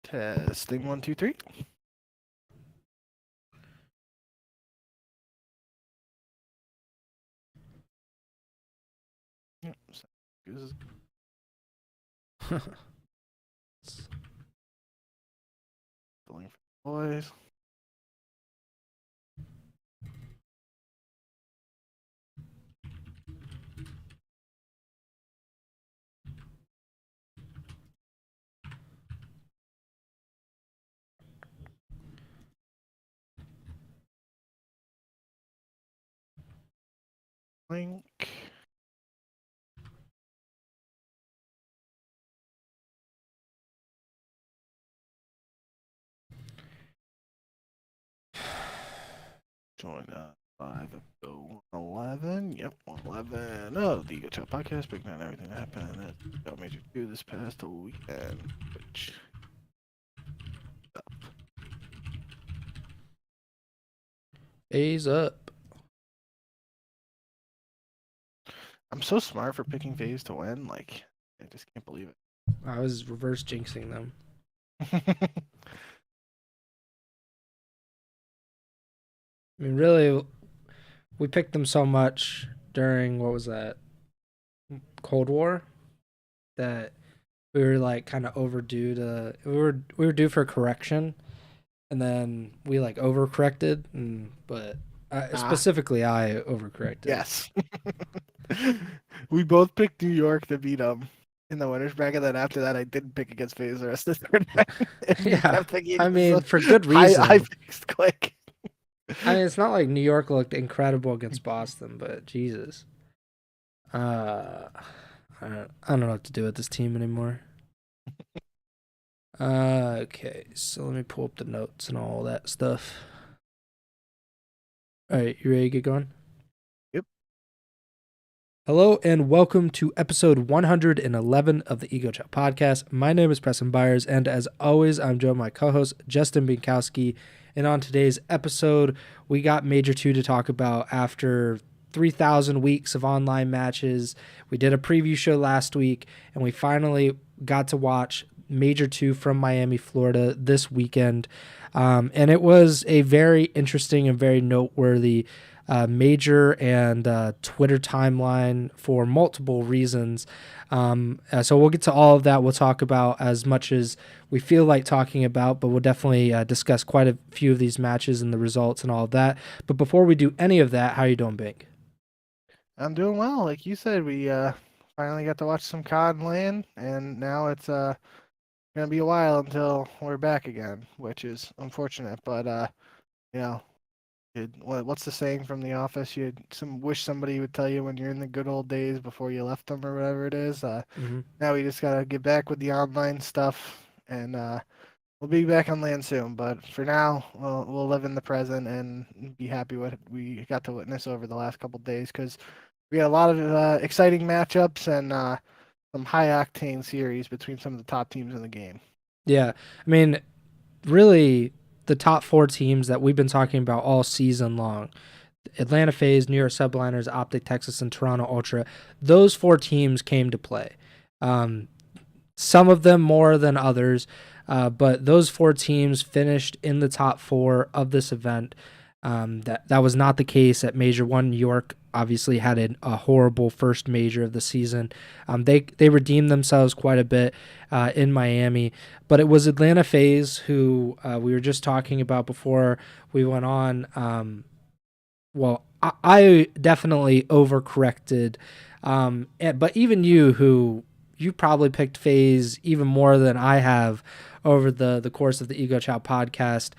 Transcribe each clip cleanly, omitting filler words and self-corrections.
Testing 1, 2, 3. Yep. Going for boys. Link. Join 5 111. Yep, 111. Oh, the Ego Chall Podcast, breaking down everything that happened at Major 2 this past weekend. Which FaZe up. I'm so smart for picking FaZe to win. Like, I just can't believe it. I was reverse jinxing them. I mean, really, we picked them so much during, what was that, Cold War, that we were like kind of overdue to, we were due for a correction, and then we like overcorrected, but specifically I overcorrected. Yes. We both picked New York to beat them in the winners bracket. Then after that, I didn't pick against FaZe the rest of the tournament. Yeah, I mean, for good reason. I fixed quick. I mean, it's not like New York looked incredible against Boston, but Jesus. I don't know what to do with this team anymore. Okay, so let me pull up the notes and all that stuff. All right, you ready to get going? Yep. Hello and welcome to episode 111 of the Ego Chall Podcast. My name is Preston Byers, and as always, I'm joined by my co-host Justin Binkowski. And on today's episode, we got Major 2 to talk about after 3,000 weeks of online matches. We did a preview show last week, and we finally got to watch Major 2 from Miami, Florida this weekend. And it was a very interesting and very noteworthy Major and Twitter timeline for multiple reasons. So we'll get to all of that. We'll talk about as much as we feel like talking about, but we'll definitely discuss quite a few of these matches and the results and all of that. But before we do any of that, how are you doing, Bink? I'm doing well. Like you said, we finally got to watch some COD land, and now it's gonna be a while until we're back again, which is unfortunate. But you know, what's the saying from The Office? You wish somebody would tell you when you're in the good old days before you left them, or whatever it is. Now we just gotta get back with the online stuff, and we'll be back on land soon. But for now, we'll live in the present and be happy with what we got to witness over the last couple of days, because we had a lot of exciting matchups and some high octane series between some of the top teams in the game. Yeah, I mean, really, the top four teams that we've been talking about all season long, Atlanta FaZe, New York Subliners, OpTic Texas, and Toronto Ultra, those four teams came to play. Some of them more than others, but those four teams finished in the top four of this event. That was not the case at Major 1. New York obviously had a horrible first major of the season. They redeemed themselves quite a bit in Miami, but it was Atlanta FaZe who we were just talking about before we went on. Well, I definitely overcorrected, but even you probably picked FaZe even more than I have over the course of the Ego Chall podcast.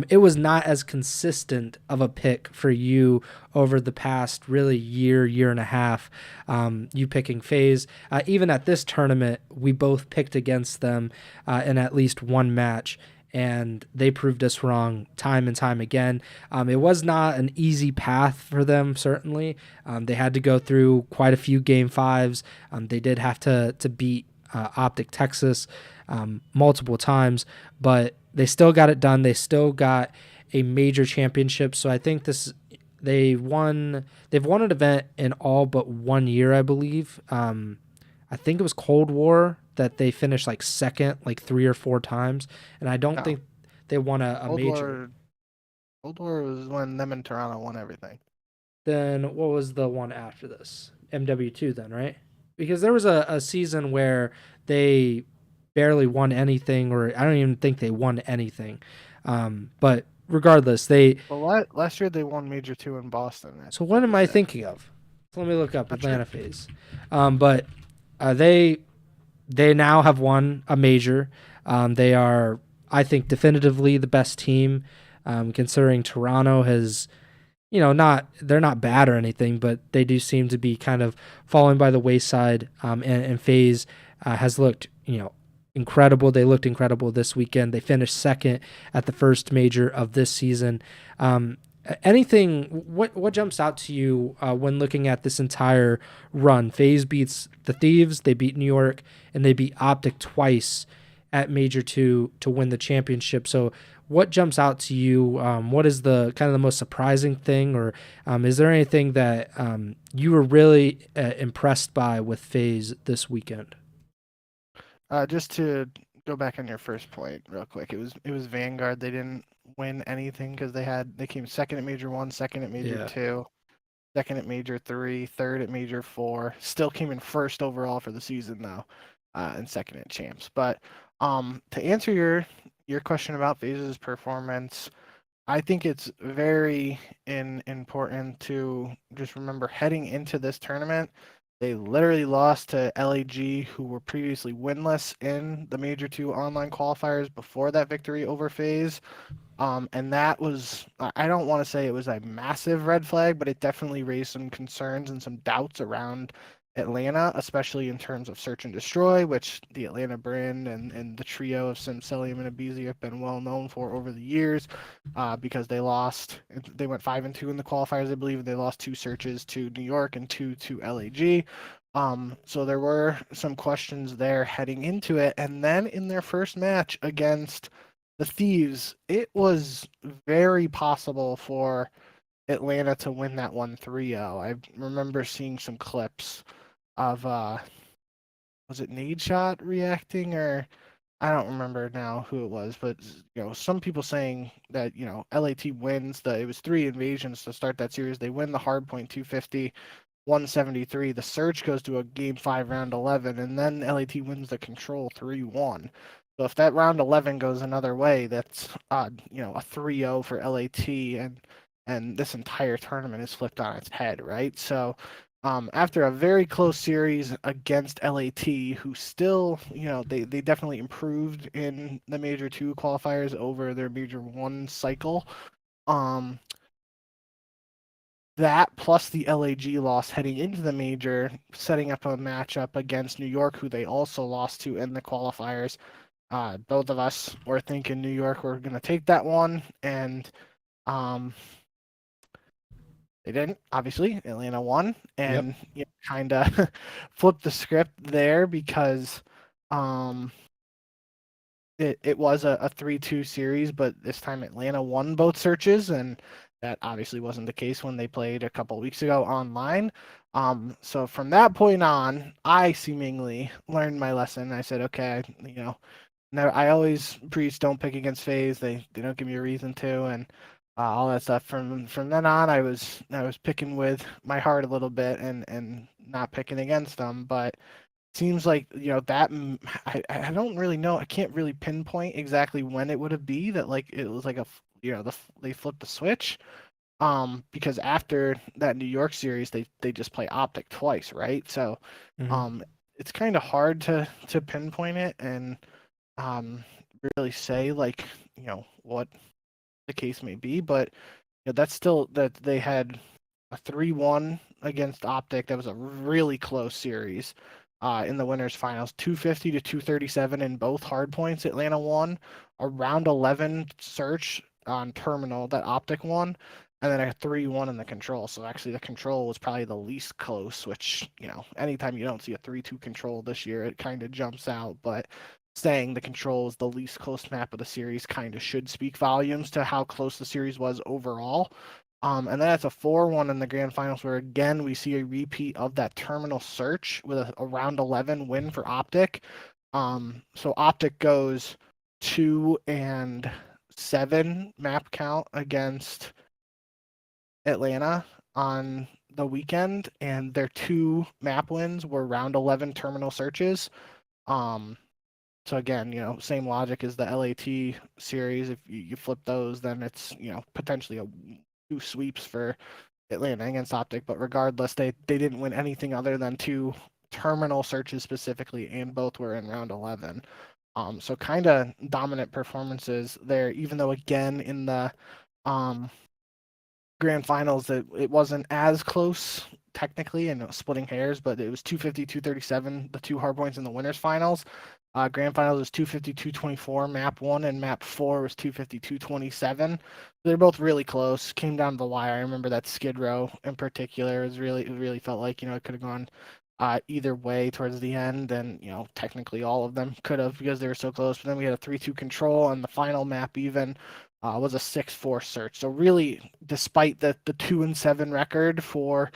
It was not as consistent of a pick for you over the past really year and a half, you picking FaZe. Even at this tournament, we both picked against them in at least one match, and they proved us wrong time and time again. It was not an easy path for them, certainly. They had to go through quite a few Game 5s. They did have to beat OpTic Texas multiple times, but they still got it done. They still got a major championship. So I think they've won an event in all but 1 year, I believe. I think it was Cold War that they finished like second like 3 or 4 times, and I don't No, think they won a Cold major. War. Cold War was when them and Toronto won everything. Then what was the one after this? MW2 then, right? Because there was a season where they barely won anything, or I don't even think they won anything. But regardless, they. Well, last year they won Major 2 in Boston. So what That am was I it. thinking of? So let me look up Not sure. Atlanta FaZe. But they now have won a major. They are, I think, definitively the best team, considering Toronto has, they're not bad or anything, but they do seem to be kind of falling by the wayside. And FaZe has looked, incredible. They looked incredible this weekend. They finished second at the first major of this season. Anything? What jumps out to you when looking at this entire run? FaZe beats the Thieves. They beat New York, and they beat OpTic twice at Major 2 to win the championship. So, what jumps out to you? What is the kind of the most surprising thing, or is there anything that you were really impressed by with FaZe this weekend? Just to go back on your first point real quick, it was Vanguard. They didn't win anything because they came second at Major 1, second at Major 2, second at Major 3, third at Major 4. Still came in first overall for the season though, and second at Champs. But to answer your question about FaZe's performance, I think it's very important to just remember heading into this tournament, they literally lost to LAG, who were previously winless in the Major 2 online qualifiers before that victory over FaZe. And that was, I don't want to say it was a massive red flag, but it definitely raised some concerns and some doubts around Atlanta, especially in terms of search and destroy, which the Atlanta brand and the trio of Simcelium and aBeZy have been well known for over the years, because they went 5-2 in the qualifiers, I believe. They lost 2 searches to New York and 2 to LAG. So there were some questions there heading into it. And then in their first match against the Thieves, it was very possible for Atlanta to win that one 3-0. I remember seeing some clips of was it Nadeshot reacting, or I don't remember now who it was, but some people saying that LAT wins it was 3 invasions to start that series. They win the hardpoint 250, 173. The Surge goes to a game 5 round 11, and then LAT wins the control 3-1. So if that round 11 goes another way, that's a 3-0 for LAT, and this entire tournament is flipped on its head, right? So after a very close series against LAT, who still, they definitely improved in the Major 2 qualifiers over their Major 1 cycle. That plus the LAG loss heading into the major, setting up a matchup against New York, who they also lost to in the qualifiers. Both of us were thinking New York were going to take that one, and they didn't. Obviously, Atlanta won, and kind of flipped the script there because it was a 3-2 series, but this time Atlanta won both searches, and that obviously wasn't the case when they played a couple weeks ago online. So from that point on, I seemingly learned my lesson. I said, okay, now I always preach don't pick against FaZe. They don't give me a reason to, and all that stuff. From then on, I was picking with my heart a little bit and not picking against them. But seems like that I don't really know. I can't really pinpoint exactly when it would have be that like it was like they flipped the switch. Because after that New York series, they just play OpTic twice, right? So, it's kind of hard to pinpoint it and really say like what the case may be, but that's still that they had a 3-1 against OpTic. That was a really close series. In the winners finals, 250 to 237 in both hard points. Atlanta won a round 11 search on terminal that OpTic won, and then a 3-1 in the control. So actually, the control was probably the least close. Which anytime you don't see a 3-2 control this year, it kind of jumps out. But saying the Control is the least close map of the series kind of should speak volumes to how close the series was overall. And then it's a 4-1 in the grand finals, where again we see a repeat of that terminal search with a round 11 win for OpTic. So OpTic goes 2-7 map count against Atlanta on the weekend, and their 2 map wins were round 11 terminal searches. So again, same logic as the LAT series. If you flip those, then it's potentially 2 sweeps for Atlanta against OpTic. But regardless, they didn't win anything other than 2 terminal searches specifically, and both were in round 11. So kind of dominant performances there, even though again in the grand finals it wasn't as close technically, and splitting hairs, but it was 250-237, the 2 hard points in the winners finals. Grand finals was 250-224, map 1, and map 4 was 250-227. They're both really close, came down to the wire. I remember that skid row in particular it really felt like it could have gone either way towards the end, and technically all of them could have, because they were so close. But then we had a 3-2 control, and the final map even was a 6-4 search. So really, despite the 2-7 record for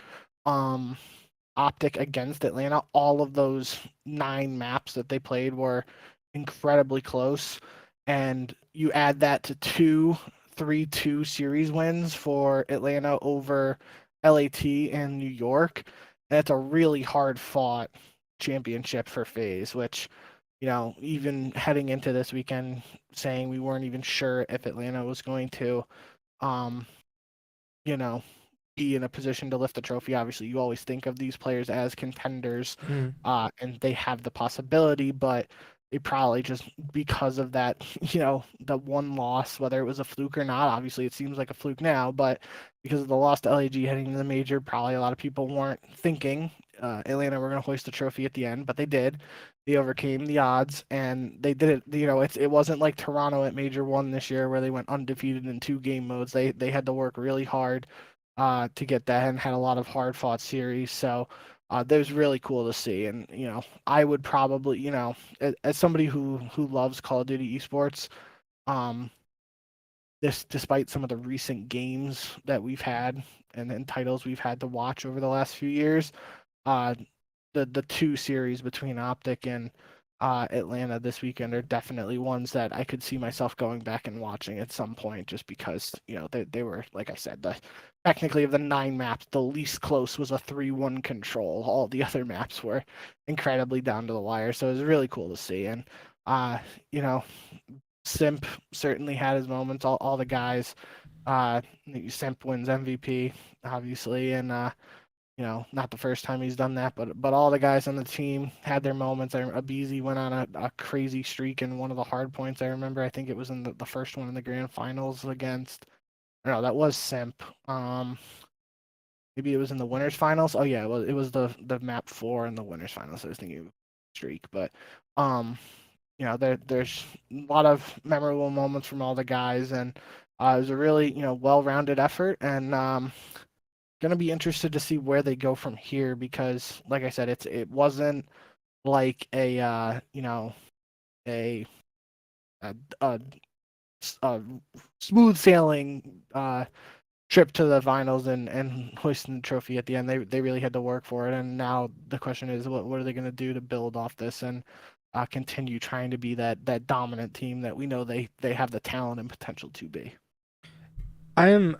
OpTic against Atlanta, all of those 9 maps that they played were incredibly close. And you add that to 2 3-2 series wins for Atlanta over LAT and New York. That's a really hard fought championship for FaZe, which, even heading into this weekend, saying we weren't even sure if Atlanta was going to, be in a position to lift the trophy. Obviously, you always think of these players as contenders, and they have the possibility, but they probably just, because of that, the one loss, whether it was a fluke or not, obviously it seems like a fluke now, but because of the loss to LAG heading into the major, probably a lot of people weren't thinking Atlanta were going to hoist the trophy at the end, but they did. They overcame the odds, and they did it. It wasn't like Toronto at Major 1 this year, where they went undefeated in 2 game modes. They had to work really hard to get that, and had a lot of hard fought series. So that was really cool to see. And I would probably, as somebody who loves Call of Duty esports, despite some of the recent games that we've had and titles we've had to watch over the last few years, the 2 series between OpTic and Atlanta this weekend are definitely ones that I could see myself going back and watching at some point, just because they were, like I said, technically of the 9 maps, the least close was a 3-1 control. All the other maps were incredibly down to the wire, so it was really cool to see. And Simp certainly had his moments. All the guys, Simp wins MVP obviously, and not the first time he's done that, but all the guys on the team had their moments. Abizi went on a crazy streak in one of the hard points. I remember, I think it was in the first one in the grand finals against, no, that was Simp. Maybe it was in the winners finals. Oh yeah, it was the map 4 in the winners finals. I was thinking of streak, but there's a lot of memorable moments from all the guys, and it was a really well-rounded effort, and gonna be interested to see where they go from here, because like I said, it wasn't like a a smooth sailing trip to the finals and hoisting the trophy at the end. They really had to work for it, and now the question is, what are they going to do to build off this and continue trying to be that dominant team that we know they have the talent and potential to be. I am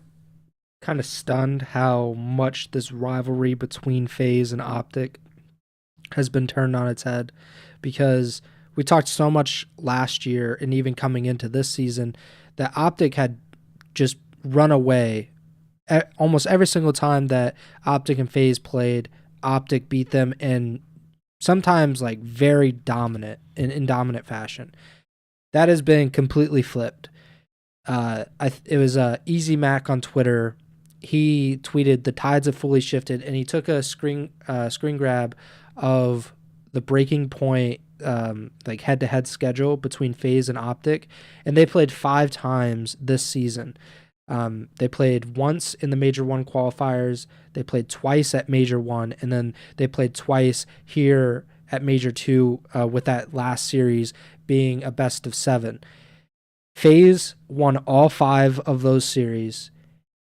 kind of stunned how much this rivalry between FaZe and OpTic has been turned on its head, because we talked so much last year and even coming into this season that OpTic had just run away. Almost every single time that OpTic and FaZe played, OpTic beat them, in sometimes like very dominant, in dominant fashion. That has been completely flipped. It was Easy Mac on Twitter. He tweeted, "The tides have fully shifted," and he took a screen grab of the breaking point, like head-to-head schedule between FaZe and OpTic, and they played 5 times this season. They played once in the Major 1 qualifiers, they played twice at Major 1, and then they played twice here at Major 2 with that last series being a best of 7. FaZe won all 5 of those series,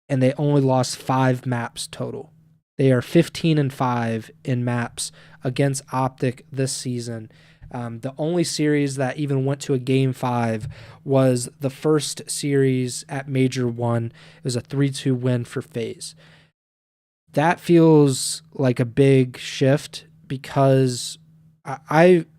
and they only lost 5 maps total. They are 15-5 in maps against OpTic this season. The only series that even went to a Game 5 was the first series at Major 1. It was a 3-2 win for FaZe. That feels like a big shift because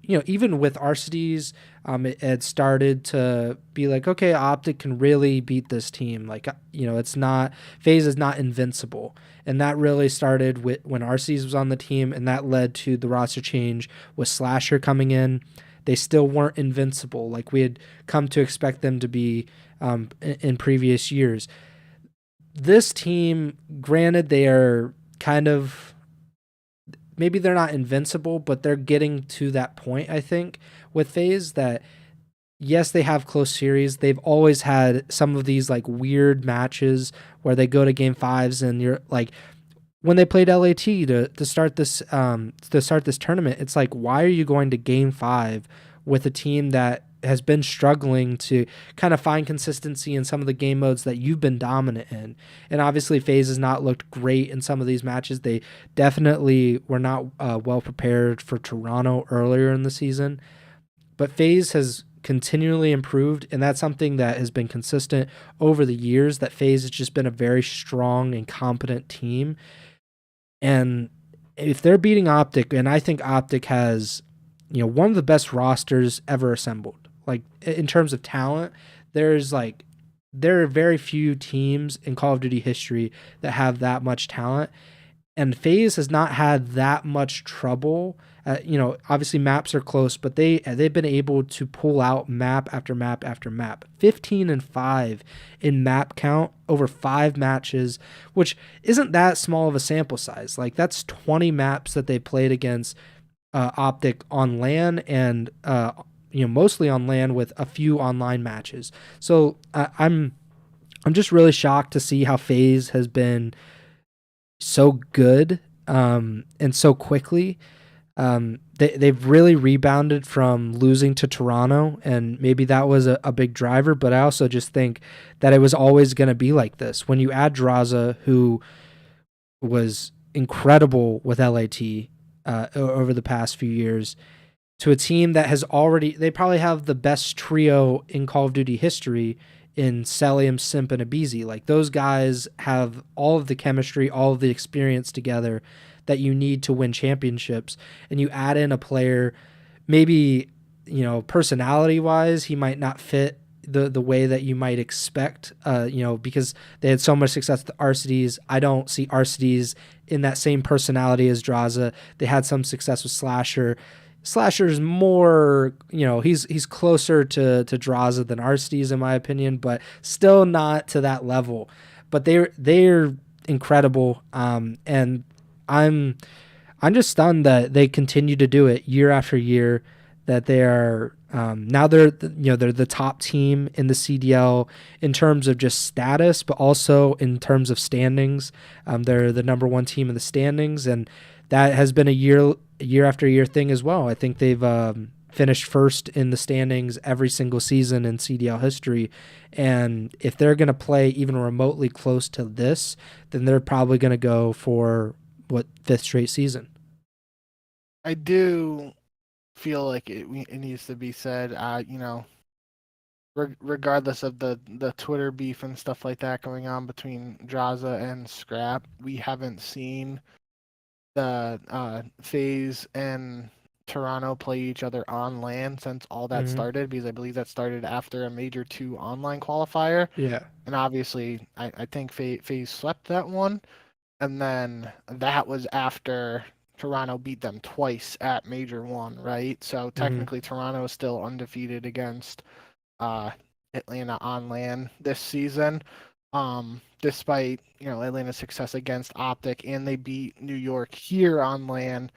even with Arcitys, it had started to be like, okay, OpTic can really beat this team. Like, it's not, FaZe is not invincible. And that really started when Arcitys was on the team, and that led to the roster change with Slasher coming in. They still weren't invincible like we had come to expect them to be in previous years. This team, granted, they are kind of, maybe they're not invincible, but they're getting to that point, I think, with FaZe that, yes, they have close series. They've always had some of these like weird matches where they go to Game 5s and you're like, when they played LAT to start this tournament, it's like, why are you going to Game 5 with a team that has been struggling to kind of find consistency in some of the game modes that you've been dominant in? And obviously FaZe has not looked great in some of these matches. They definitely were not well prepared for Toronto earlier in the season, but FaZe has continually improved, and that's something that has been consistent over the years, that FaZe has just been a very strong and competent team. And if they're beating OpTic, and I think OpTic has, one of the best rosters ever assembled. Like, in terms of talent, there are very few teams in Call of Duty history that have that much talent. And FaZe has not had that much trouble. Obviously maps are close, but they've been able to pull out map after map after map. 15-5 in map count over 5 matches, which isn't that small of a sample size. Like, that's 20 maps that they played against OpTic on LAN, and mostly on LAN with a few online matches. So I'm just really shocked to see how FaZe has been so good and so quickly. They've really rebounded from losing to Toronto, and maybe that was a big driver, but I also just think that it was always going to be like this. When you add DRAZAH, who was incredible with LAT over the past few years, to a team that has they probably have the best trio in Call of Duty history in Celium, Simp, and aBeZy. Like, those guys have all of the chemistry, all of the experience together that you need to win championships. And you add in a player, maybe, personality-wise, he might not fit the way that you might expect, because they had so much success with Arcitys. I don't see Arcitys in that same personality as DRAZAH. They had some success with Slasher. Slasher's more, he's closer to DRAZAH than Arcitys, in my opinion, but still not to that level. But they're incredible, and I'm just stunned that they continue to do it year after year. That they are now they're the top team in the CDL in terms of just status, but also in terms of standings. They're the number 1 team in the standings, and that has been a year after year thing as well. I think they've finished first in the standings every single season in CDL history. And if they're going to play even remotely close to this, then they're probably going to go for 5th straight season. I do feel like it needs to be said, regardless of the Twitter beef and stuff like that going on between DRAZAH and Scrap, we haven't seen the FaZe and Toronto play each other on LAN since all that started, because I believe that started after a Major 2 online qualifier. Yeah. And obviously, I think FaZe swept that one. And then that was after Toronto beat them twice at Major 1, right? So technically Toronto is still undefeated against Atlanta on LAN this season. Despite, Atlanta's success against OpTic, and they beat New York here on LAN.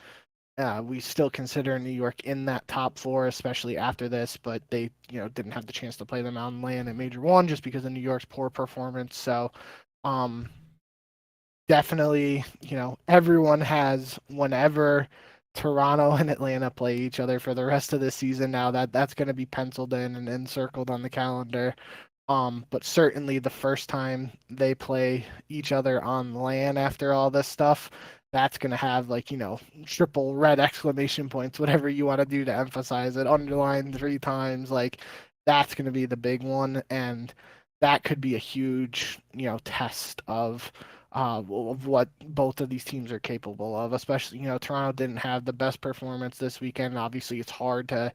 We still consider New York in that top 4, especially after this, but they, didn't have the chance to play them on LAN at Major 1 just because of New York's poor performance. So, definitely, everyone has, whenever Toronto and Atlanta play each other for the rest of the season now. That's going to be penciled in and encircled on the calendar. But certainly the first time they play each other on LAN after all this stuff, that's gonna have like, triple red exclamation points, whatever you want to do to emphasize it, underline 3 times, like that's gonna be the big one, and that could be a huge, test of what both of these teams are capable of. Especially, Toronto didn't have the best performance this weekend. Obviously, it's hard to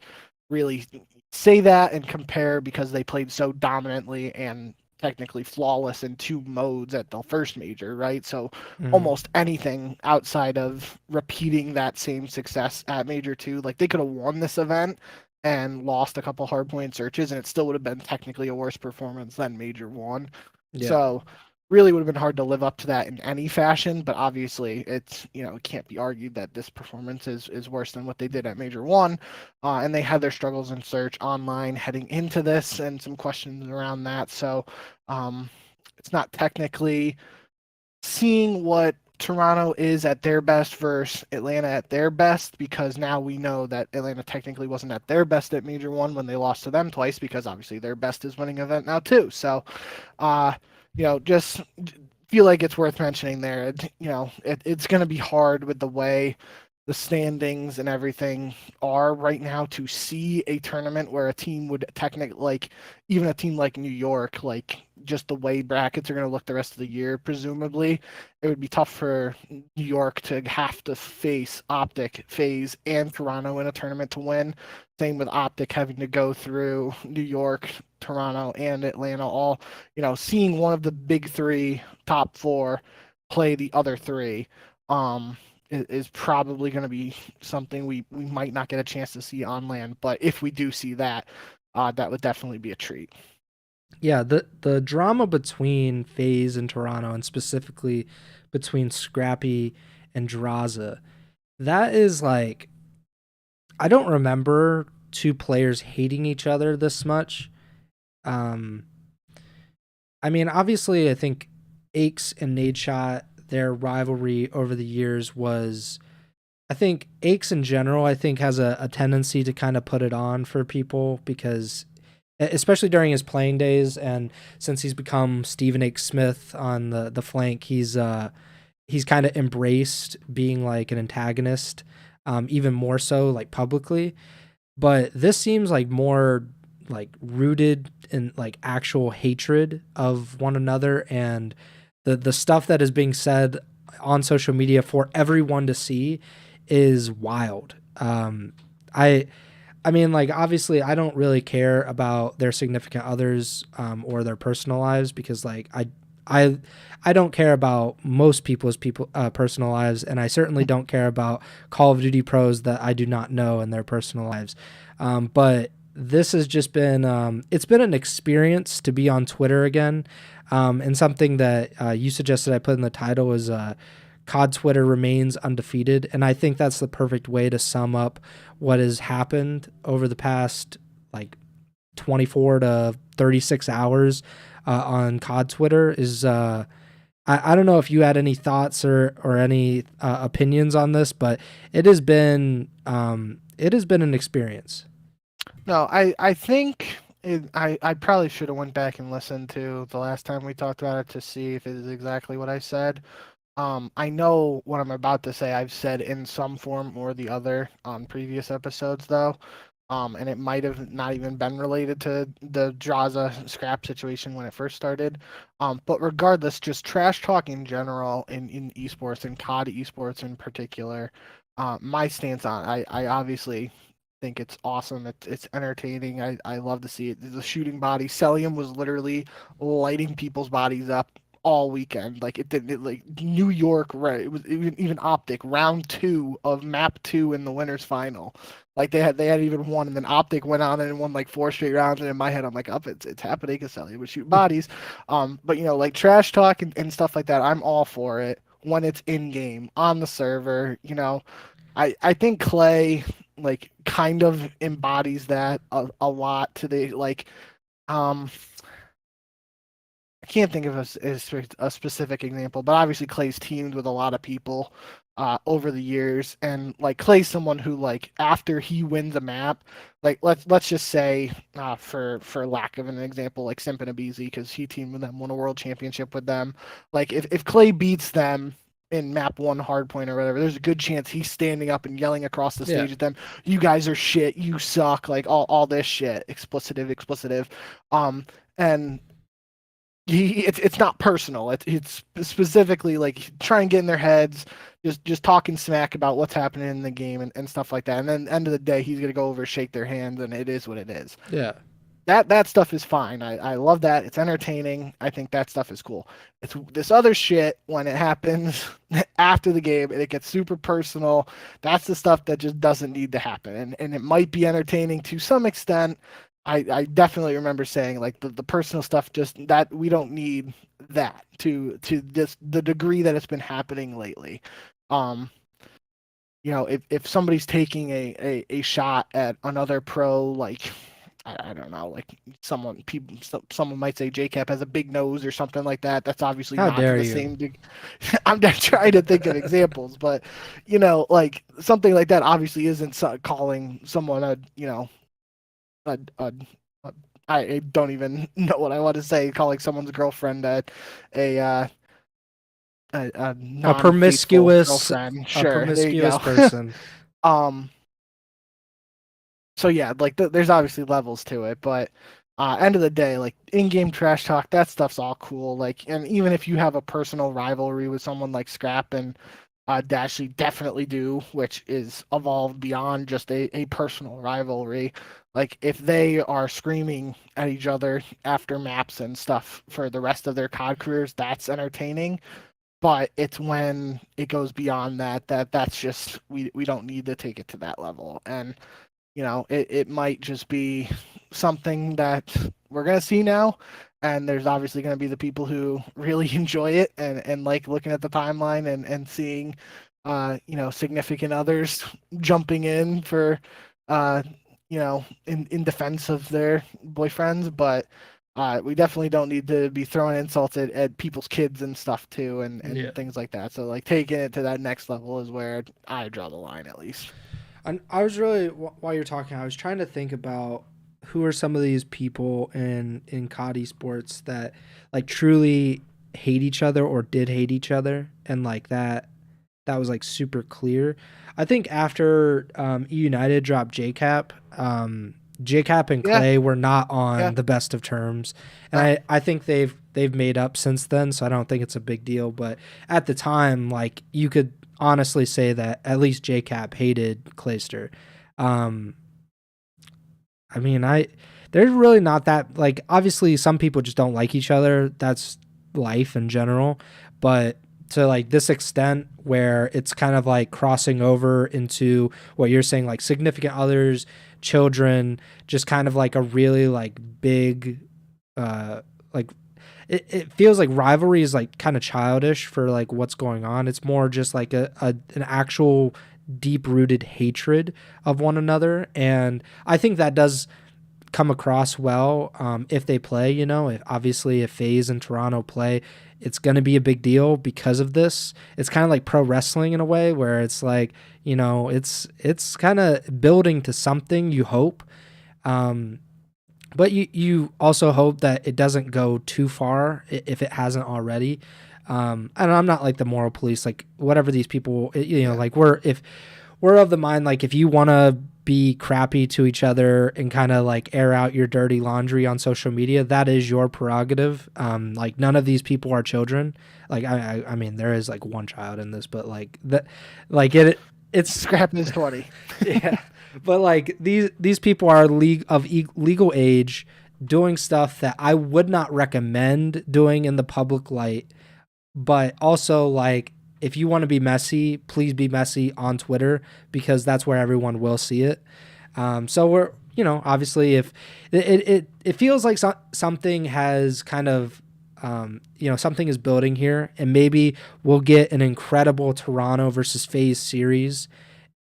really say that and compare because they played so dominantly and technically flawless in 2 modes at the first major, right? So almost anything outside of repeating that same success at major 2, like they could have won this event and lost a couple hardpoint searches and it still would have been technically a worse performance than major 1. Yeah. So really would have been hard to live up to that in any fashion, but obviously it's, it can't be argued that this performance is worse than what they did at major 1. And they had their struggles in search online heading into this and some questions around that. So it's not technically seeing what Toronto is at their best versus Atlanta at their best, because now we know that Atlanta technically wasn't at their best at major 1 when they lost to them twice, because obviously their best is winning event now too. So just feel like it's worth mentioning there. It's going to be hard with the way the standings and everything are right now to see a tournament where a team would technically, like even a team like New York, like just the way brackets are going to look the rest of the year, presumably, it would be tough for New York to have to face OpTic, FaZe, and Toronto in a tournament to win. Same with OpTic having to go through New York, Toronto, and Atlanta, all, seeing one of the big 3, top 4 play the other 3. Is probably going to be something we might not get a chance to see on LAN, but if we do see that, that would definitely be a treat. Yeah, the drama between FaZe and Toronto, and specifically between Scrappy and DRAZAH, that is like, I don't remember 2 players hating each other this much. I mean, obviously, I think Aches and Nadeshot, their rivalry over the years was, I think Aches in general, I think has a tendency to kind of put it on for people, because especially during his playing days, and since he's become Stephen H. Smith on the flank, he's kind of embraced being like an antagonist, even more so like publicly. But this seems like more like rooted in like actual hatred of one another, and the stuff that is being said on social media for everyone to see is wild. I mean, like, obviously, I don't really care about their significant others or their personal lives, because, like, I don't care about most people's personal lives, and I certainly don't care about Call of Duty pros that I do not know in their personal lives. But this has just been it's been an experience to be on Twitter again, and something that you suggested I put in the title is COD Twitter remains undefeated, and I think that's the perfect way to sum up what has happened over the past like 24 to 36 hours on COD Twitter. Is I don't know if you had any thoughts or any opinions on this, but it has been an experience. No, I think I probably should have went back and listened to the last time we talked about it to see if it is exactly what I said. I know what I'm about to say I've said in some form or the other on previous episodes, though. And it might have not even been related to the DRAZAH scrap situation when it first started. But regardless, just trash talk in general in esports and COD esports in particular, my stance on I obviously think it's awesome. It's entertaining. I love to see it. The shooting body. Celium was literally lighting people's bodies up all weekend. Like it didn't like New York, right? It was even OpTic round 2 of map 2 in the winners final. Like they had even won, and then OpTic went on and won like 4 straight rounds. And in my head, I'm like, up, it's happening. Caselli would shoot bodies. But like trash talk and stuff like that, I'm all for it when it's in game on the server. I think Clay like kind of embodies that a lot to the like I can't think of a specific example, but obviously Clay's teamed with a lot of people over the years, and like Clay's someone who, like, after he wins a map, like let's just say, for lack of an example, like Simp and Abizi, because he teamed with them, won a world championship with them. Like if Clay beats them in map one hardpoint or whatever, there's a good chance he's standing up and yelling across the Yeah. stage at them, "You guys are shit, you suck," like all this shit, explicitive. And it's not personal. It's specifically like try and get in their heads, just talking smack about what's happening in the game and stuff like that. And then end of the day, he's gonna go over, shake their hands, and it is what it is. Yeah. That stuff is fine. I love that. It's entertaining. I think that stuff is cool. It's this other shit when it happens after the game and it gets super personal. That's the stuff that just doesn't need to happen. And it might be entertaining to some extent. I definitely remember saying, like, the personal stuff, just that we don't need that to this the degree that it's been happening lately. If somebody's taking a shot at another pro, like, I don't know, like someone might say JCap has a big nose or something like that. That's obviously How not to dare the you? same I'm not trying to think of examples, but like something like that obviously isn't calling someone a, a, a I don't even know what I want to say. Calling someone's girlfriend a A non-faithful promiscuous, girlfriend. Sure, there you go. person. um. So yeah, like there's obviously levels to it, but end of the day, like in-game trash talk, that stuff's all cool. Like, and even if you have a personal rivalry with someone like Scrap and Dashley definitely do, which is evolved beyond just a personal rivalry. Like if they are screaming at each other after maps and stuff for the rest of their COD careers, that's entertaining. But it's when it goes beyond that's just we don't need to take it to that level. And it might just be something that we're going to see now. And there's obviously going to be the people who really enjoy it and like looking at the timeline and seeing, significant others jumping in for, in defense of their boyfriends. But we definitely don't need to be throwing insults at people's kids and stuff too, and things like that. So like taking it to that next level is where I draw the line, at least. I was really, while you're talking, I was trying to think about who are some of these people in COD esports that like truly hate each other or did hate each other, and like that was like super clear. I think after E United dropped JCap, JCap and Clay were not on the best of terms, and I think they've made up since then, so I don't think it's a big deal. But at the time, like, you could honestly say that at least JCap hated Clayster. I mean, there's really not that, like, obviously some people just don't like each other. That's life in general. But to like this extent where it's kind of like crossing over into what you're saying, like significant others, children, just kind of like a really like big, like it feels like rivalry is like kind of childish for like what's going on. It's more just like an actual deep rooted hatred of one another. And I think that does come across well if they play, obviously if FaZe and Toronto play, it's going to be a big deal because of this. It's kind of like pro wrestling in a way where it's like, it's kind of building to something, you hope. But you also hope that it doesn't go too far if it hasn't already. And I'm not like the moral police, like whatever these people, like we're of the mind, like if you want to be crappy to each other and kind of like air out your dirty laundry on social media, that is your prerogative. Like none of these people are children. Like I mean, there is like one child in this, but like that, like it's Scrap is 20. yeah. But like these people are legal age, doing stuff that I would not recommend doing in the public light. But also, like, if you want to be messy, please be messy on Twitter, because that's where everyone will see it. So we're, obviously, if it feels like something has kind of, something is building here, and maybe we'll get an incredible Toronto versus FaZe series,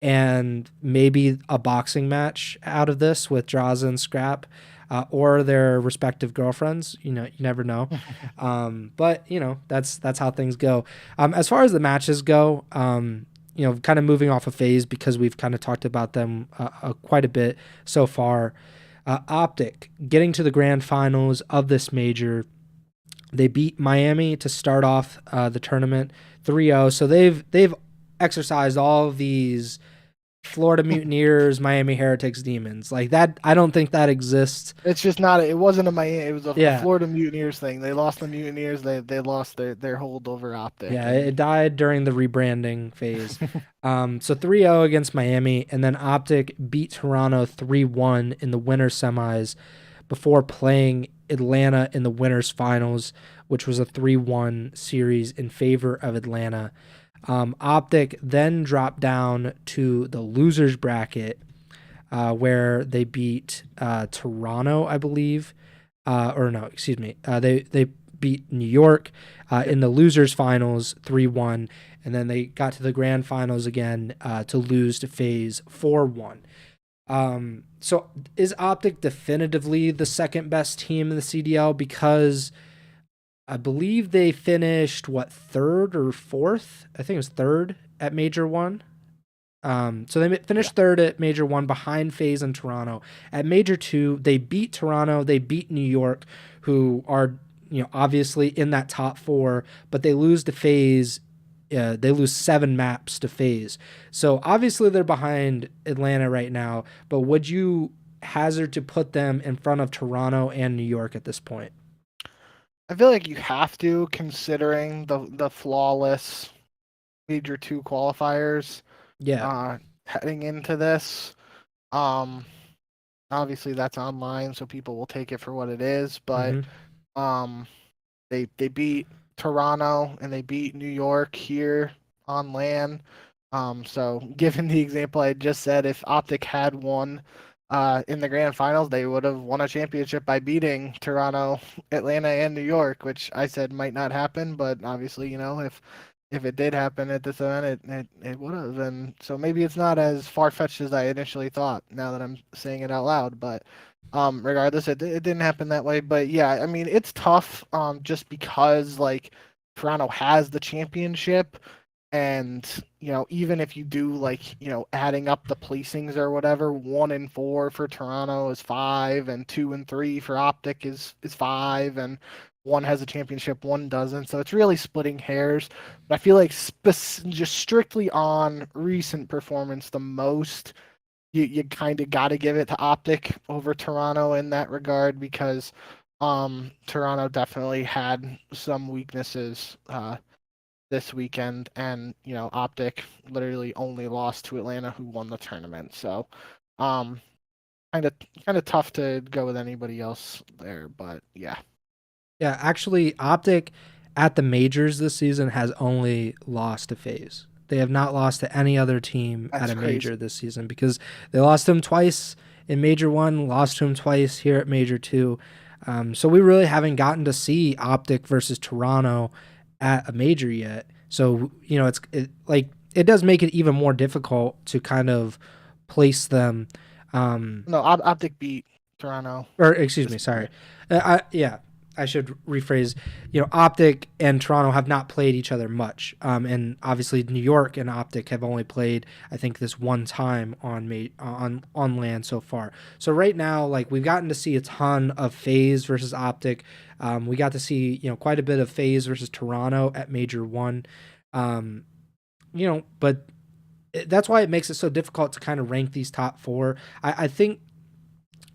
and maybe a boxing match out of this with DRAZAH and Scrap, or their respective girlfriends. You never know. But that's how things go. As far as the matches go, kind of moving off of FaZe because we've kind of talked about them quite a bit so far. OpTic getting to the grand finals of this major. They beat Miami to start off the tournament 3-0. So they've exercised all of these Florida Mutineers, Miami Heretics demons. Like that, I don't think that exists. It's just not. It wasn't a Miami. It was a Florida Mutineers thing. They lost the Mutineers. They lost their hold over OpTic. Yeah, it died during the rebranding phase. So 3-0 against Miami, and then OpTic beat Toronto 3-1 in the winners semis before playing Atlanta in the winners finals, which was a 3-1 series in favor of Atlanta. OpTic then dropped down to the losers bracket, where they beat Toronto, I believe, they beat New York in the losers finals 3-1, and then they got to the grand finals again to lose to FaZe 4-1. So is OpTic definitively the second best team in the CDL? Because I believe they finished third or fourth. I think it was third at Major 1. So they finished third at Major 1 behind FaZe and Toronto. At Major 2, they beat Toronto, they beat New York, who are obviously in that top 4, but they lose to FaZe. They lose 7 maps to FaZe. So obviously they're behind Atlanta right now, but would you hazard to put them in front of Toronto and New York at this point? I feel like you have to, considering the flawless Major 2 qualifiers. Yeah. Heading into this. Obviously that's online, so people will take it for what it is, but they beat Toronto and they beat New York here on LAN. So given the example I just said, if OpTic had won in the grand finals, they would have won a championship by beating Toronto, Atlanta, and New York, which I said might not happen, but obviously, if it did happen at this event, it would have. And so maybe it's not as far-fetched as I initially thought, now that I'm saying it out loud, but regardless, it didn't happen that way. But yeah, I mean, it's tough just because Toronto has the championship. And, even if you do adding up the placings or whatever, 1 and 4 for Toronto is 5, and 2 and 3 for OpTic is 5, and 1 has a championship, 1 doesn't. So it's really splitting hairs. But I feel like just strictly on recent performance, the most you kind of got to give it to OpTic over Toronto in that regard, because Toronto definitely had some weaknesses this weekend, and OpTic literally only lost to Atlanta, who won the tournament. So kind of tough to go with anybody else there, but yeah. Yeah, actually OpTic at the majors this season has only lost to FaZe. They have not lost to any other team at a major this season, because they lost to him twice in Major 1, lost to him twice here at Major 2. So we really haven't gotten to see OpTic versus Toronto at a major yet. So, it does make it even more difficult to kind of place them. No, OpTic beat Toronto. Or excuse me, sorry. I should rephrase. OpTic and Toronto have not played each other much, and obviously New York and OpTic have only played, I think, this one time on LAN so far. So right now, we've gotten to see a ton of FaZe versus OpTic. We got to see quite a bit of FaZe versus Toronto at Major 1. But that's why it makes it so difficult to kind of rank these top 4. I think.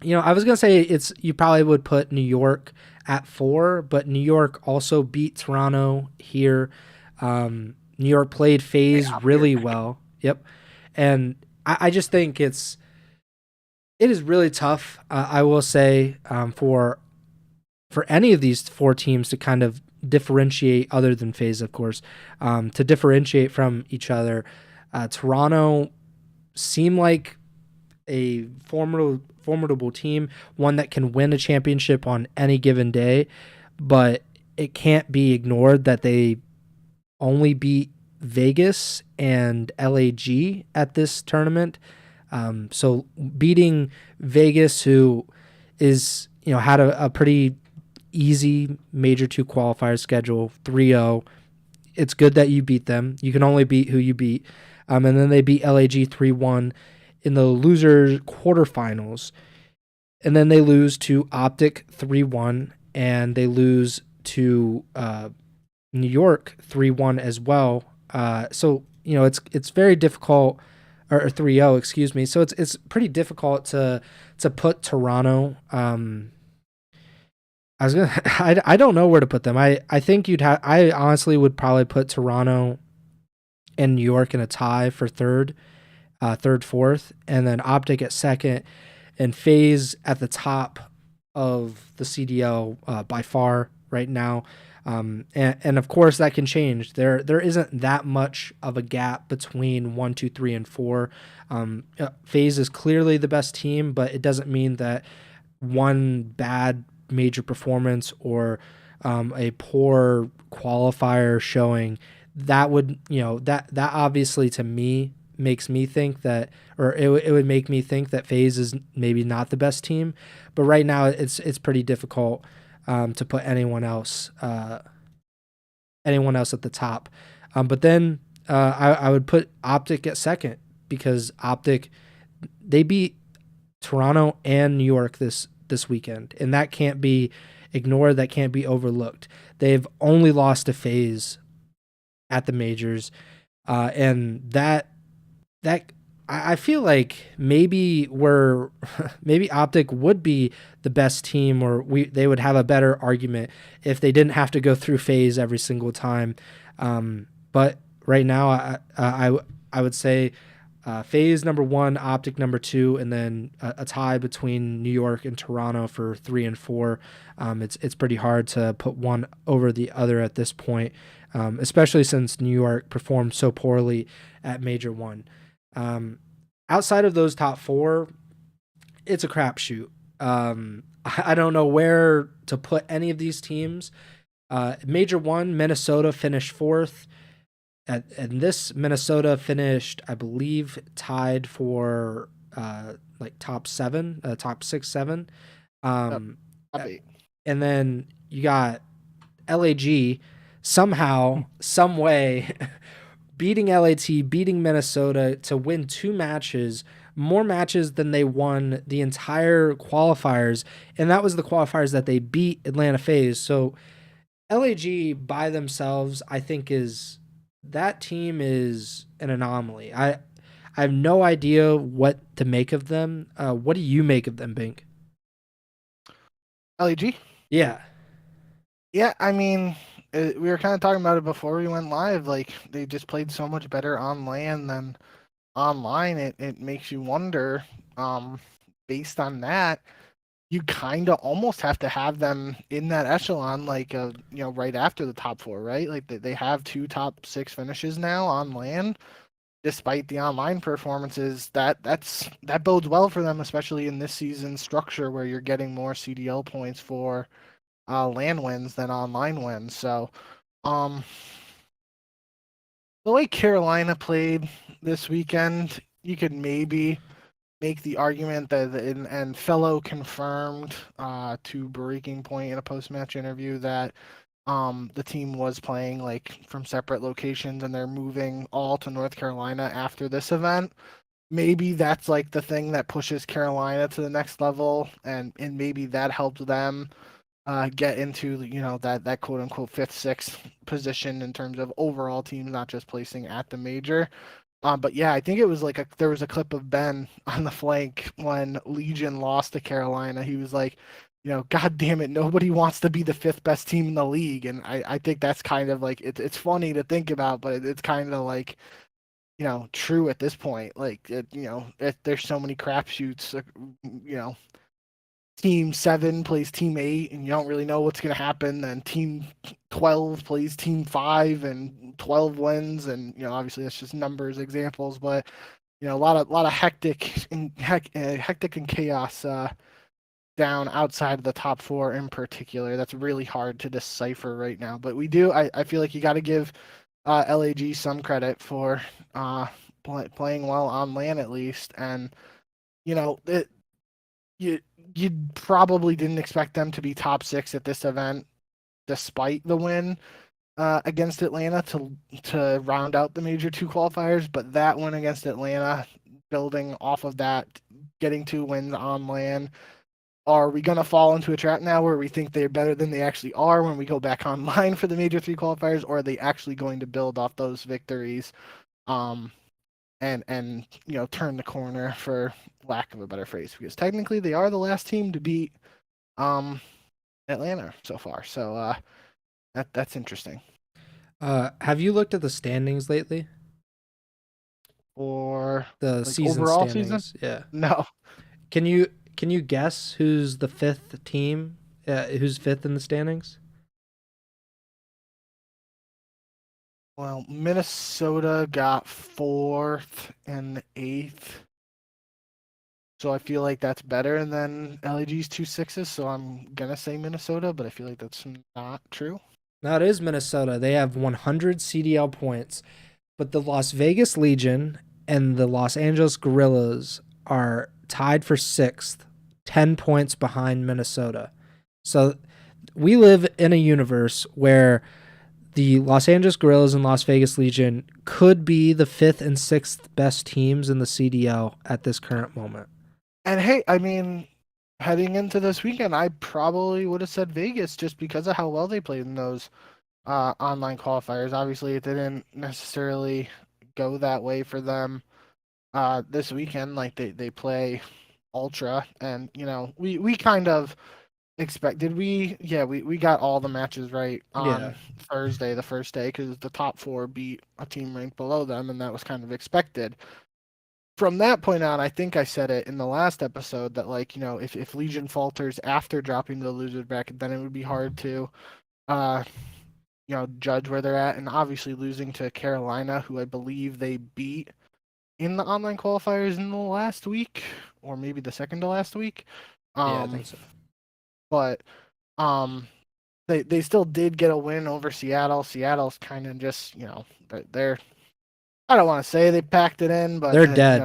I was going to say you probably would put New York at 4, but New York also beat Toronto here. New York played FaZe really well. Yep. And I just think it is really tough, I will say, for any of these 4 teams to kind of differentiate, other than FaZe, of course, to differentiate from each other. Toronto seemed like a formidable team, one that can win a championship on any given day, but it can't be ignored that they only beat Vegas and LAG at this tournament. So beating Vegas, who is had a pretty easy Major 2 qualifier schedule, 3-0. It's good that you beat them. You can only beat who you beat. And then they beat LAG 3-1 in the loser quarterfinals. And then they lose to OpTic 3-1, and they lose to New York 3-1 as well. So it's very difficult, or 3-0, excuse me. So it's pretty difficult to put Toronto. I don't know where to put them. I think I honestly would probably put Toronto and New York in a tie for third, fourth, and then OpTic at second, and FaZe at the top of the CDL by far right now. And of course that can change. There isn't that much of a gap between 1, 2, 3, and 4. FaZe is clearly the best team, but it doesn't mean that one bad major performance or a poor qualifier showing that would that obviously to me makes me think that, or it would make me think that FaZe is maybe not the best team. But right now it's pretty difficult to put anyone else at the top. But then I would put OpTic at second, because OpTic, they beat Toronto and New York this weekend, and that can't be ignored. That can't be overlooked. They've only lost to FaZe at the majors, and that I feel like maybe OpTic would be the best team, or they would have a better argument if they didn't have to go through FaZe every single time. But right now, I would say FaZe number 1, OpTic number 2, and then a tie between New York and Toronto for 3 and 4. It's pretty hard to put one over the other at this point, especially since New York performed so poorly at Major 1. Outside of those top 4, it's a crapshoot. I don't know where to put any of these teams. Major 1, Minnesota finished 4th. And this Minnesota finished, I believe, tied for top 7, top 6, 7. And then you got LAG somehow, some way beating LAT, beating Minnesota to win 2 matches, more matches than they won the entire qualifiers. And that was the qualifiers that they beat Atlanta FaZe. So LAG by themselves, I think that team is an anomaly. I have no idea what to make of them. What do you make of them, Bink? LAG? Yeah. Yeah, I mean, we were kind of talking about it before we went live. Like, they just played so much better on LAN than online. It makes you wonder, based on that, you kind of almost have to have them in that echelon, like right after the top 4, right? Like they have 2 top 6 finishes now on LAN, despite the online performances. That bodes well for them, especially in this season's structure where you're getting more CDL points for LAN wins than online wins. So, the way Carolina played this weekend, you could maybe make the argument that, and Fellow confirmed to Breaking Point in a post-match interview, that the team was playing like from separate locations and they're moving all to North Carolina after this event. Maybe that's like the thing that pushes Carolina to the next level, and maybe that helped them get into that quote unquote 5th, 6th position in terms of overall teams, not just placing at the major. But yeah, I think it was like there was a clip of Ben on the flank when Legion lost to Carolina. He was like, God damn it, nobody wants to be the 5th best team in the league. And I think that's kind of like, it's funny to think about, but it's kind of like, true at this point. Like, there's so many crapshoots, Team 7 plays Team 8, and you don't really know what's going to happen. Then Team 12 plays Team 5, and 12 wins. And obviously that's just numbers examples, but a lot of hectic and chaos down outside of the top 4 in particular. That's really hard to decipher right now. But I feel like you got to give LAG some credit for playing well on LAN at least, and you probably didn't expect them to be top 6 at this event, despite the win. against Atlanta to round out the major two qualifiers, but that one against Atlanta, building off of that, getting 2 wins on land. Are we going to fall into a trap now where we think they're better than they actually are when we go back online for the major three qualifiers, or are they actually going to build off those victories, and turn the corner, for lack of a better phrase, because technically they are the last team to beat Atlanta so far. So that's interesting. Have you looked at the standings lately? Or The like season overall season? standings, yeah. No. Can you guess who's the fifth team? Who's fifth in the standings? Well, Minnesota got 4th and 8th. So I feel like that's better than LAG's 2 6s. So I'm gonna say Minnesota, but I feel like that's not true. Now it is Minnesota. They have 100 CDL points, but the Las Vegas Legion and the Los Angeles Guerrillas are tied for 6th, 10 points behind Minnesota. So we live in a universe where the Los Angeles Guerrillas and Las Vegas Legion could be the 5th and 6th best teams in the CDL at this current moment. And hey, I mean, heading into this weekend, I probably would have said Vegas just because of how well they played in those online qualifiers. Obviously, it didn't necessarily go that way for them this weekend. Like they play Ultra, and we kind of expected. We got all the matches right Yeah. on Thursday, the first day, because the top 4 beat a team ranked below them, and that was kind of expected. From that point on, I think I said it in the last episode that, like, if Legion falters after dropping the loser bracket, then it would be hard to uh judge where they're at. And obviously losing to Carolina, who I believe they beat in the online qualifiers in the last week, or maybe the second to last week. Yeah, I think so. But they still did get a win over Seattle. Seattle's kind of just, they're I don't want to say they packed it in, but They're dead.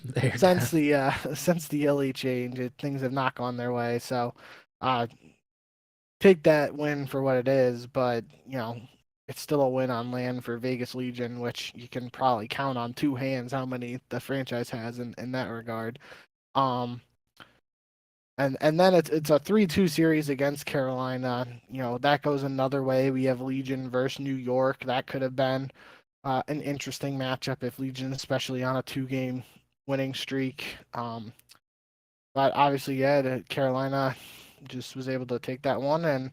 They're since dead. since the LE change, things have not gone their way. So take that win for what it is, but it's still a win on land for Vegas Legion, which you can probably count on 2 hands how many the franchise has in that regard. And then it's a 3-2 series against Carolina. That goes another way. We have Legion versus New York. That could have been an interesting matchup if Legion, especially on a 2-game winning streak. But obviously, yeah, Carolina just was able to take that one, and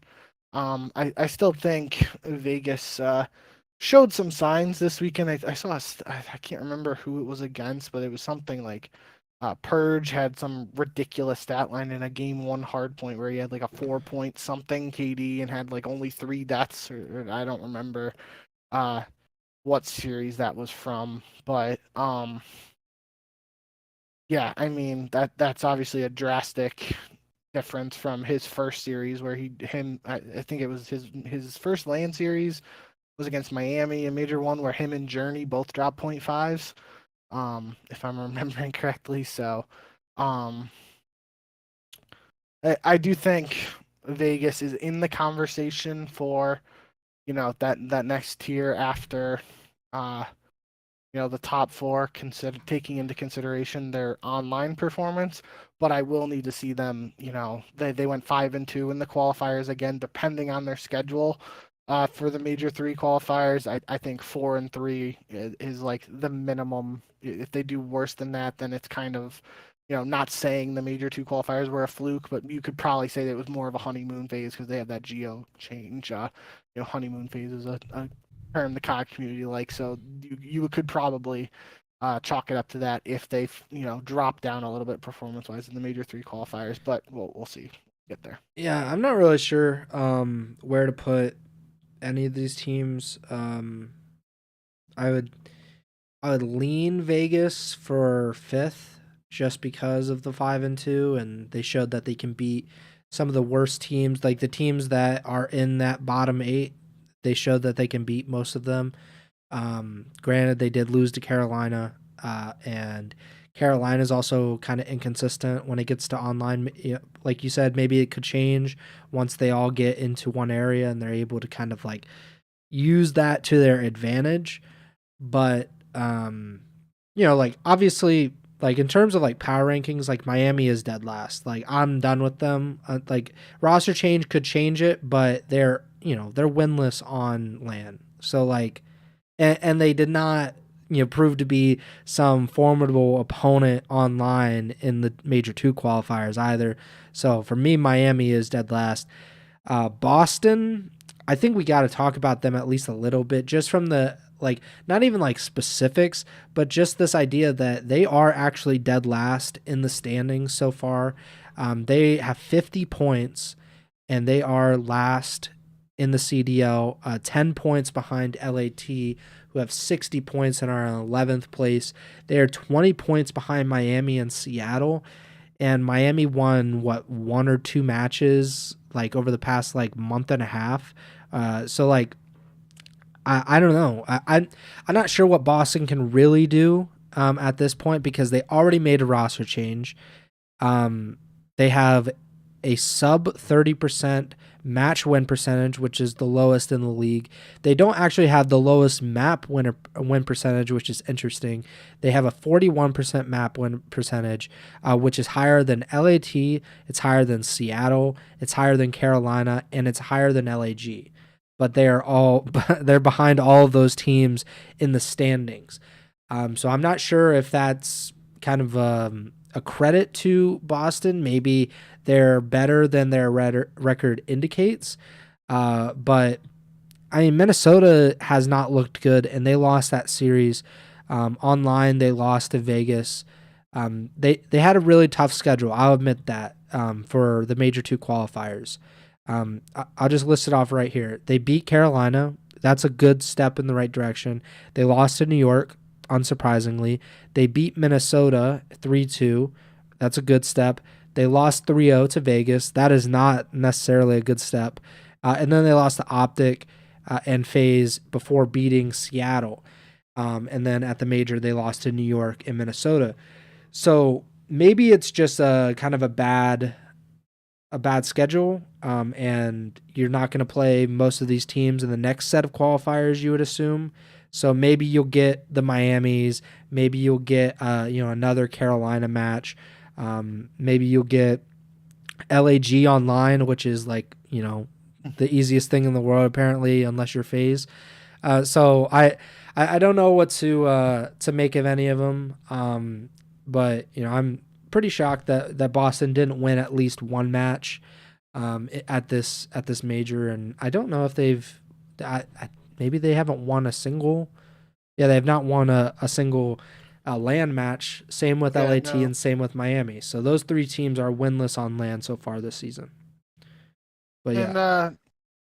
I still think Vegas showed some signs this weekend. I saw I can't remember who it was against, but it was something like Purge had some ridiculous stat line in a game 1 hard point where he had like a 4-point something KD and had like only 3 deaths, or I don't remember what series that was from, but yeah, I mean that's obviously a drastic difference from his first series where I think it was his first LAN series was against Miami in Major 1 where him and Journey both dropped 0.5s, if I'm remembering correctly. So I do think Vegas is in the conversation for that next tier after the top 4, taking into consideration their online performance. But I will need to see them. They went 5-2 in the qualifiers again, depending on their schedule. For the major 3 qualifiers, I think 4-3 is like the minimum. If they do worse than that, then it's kind of, not saying the major 2 qualifiers were a fluke, but you could probably say that it was more of a honeymoon phase because they have that geo change. Honeymoon phase is a term the COD community likes, so you could probably chalk it up to that if they drop down a little bit performance wise in the major 3 qualifiers. But we'll see. Get there. Yeah, I'm not really sure where to put any of these teams. I would lean Vegas for 5th just because of the 5-2, and they showed that they can beat some of the worst teams, like the teams that are in that bottom 8. They showed that they can beat most of them. Granted, they did lose to Carolina, and Carolina is also kind of inconsistent when it gets to online. Like you said, maybe it could change once they all get into one area and they're able to kind of like, use that to their advantage. But like obviously, like in terms of like power rankings, like Miami is dead last. Like I'm done with them. Like roster change could change it, but they're winless on LAN. So like, and they did not prove to be some formidable opponent online in the major two qualifiers either. So for me, Miami is dead last. Boston, I think we got to talk about them at least a little bit, just from the like, not even like specifics, but just this idea that they are actually dead last in the standings so far. They have 50 points, and they are last in the CDL, 10 points behind LAT, who have 60 points and are in 11th place. They are 20 points behind Miami and Seattle, and Miami won one or two matches like over the past like month and a half. So like I don't know. I'm not sure what Boston can really do at this point because they already made a roster change. They have a sub 30% match win percentage, which is the lowest in the league. They don't actually have the lowest map win percentage, which is interesting. They have a 41% map win percentage, which is higher than LAT, it's higher than Seattle, it's higher than Carolina, and it's higher than LAG. But they're behind all of those teams in the standings. So I'm not sure if that's kind of a credit to Boston. Maybe they're better than their record indicates. But I mean, Minnesota has not looked good, and they lost that series. Online, they lost to Vegas. They had a really tough schedule. I'll admit that for the major two qualifiers. I'll just list it off right here. They beat Carolina. That's a good step in the right direction. They lost to New York, unsurprisingly. They beat Minnesota 3-2. That's a good step. They lost 3-0 to Vegas. That is not necessarily a good step. And then they lost to OpTic and FaZe before beating Seattle. And then at the major, they lost to New York and Minnesota. So maybe it's just a kind of a bad schedule, and you're not going to play most of these teams in the next set of qualifiers, you would assume. So maybe you'll get the Miamis, maybe you'll get another Carolina match, maybe you'll get LAG online, which is like the easiest thing in the world apparently, unless you're FaZe. So I don't know what to make of any of them, but I'm pretty shocked that Boston didn't win at least one match at this major, and I don't know if maybe they haven't won a single. Yeah, they have not won a single LAN match. Same with LAT and same with Miami. So those three teams are winless on LAN so far this season. But yeah,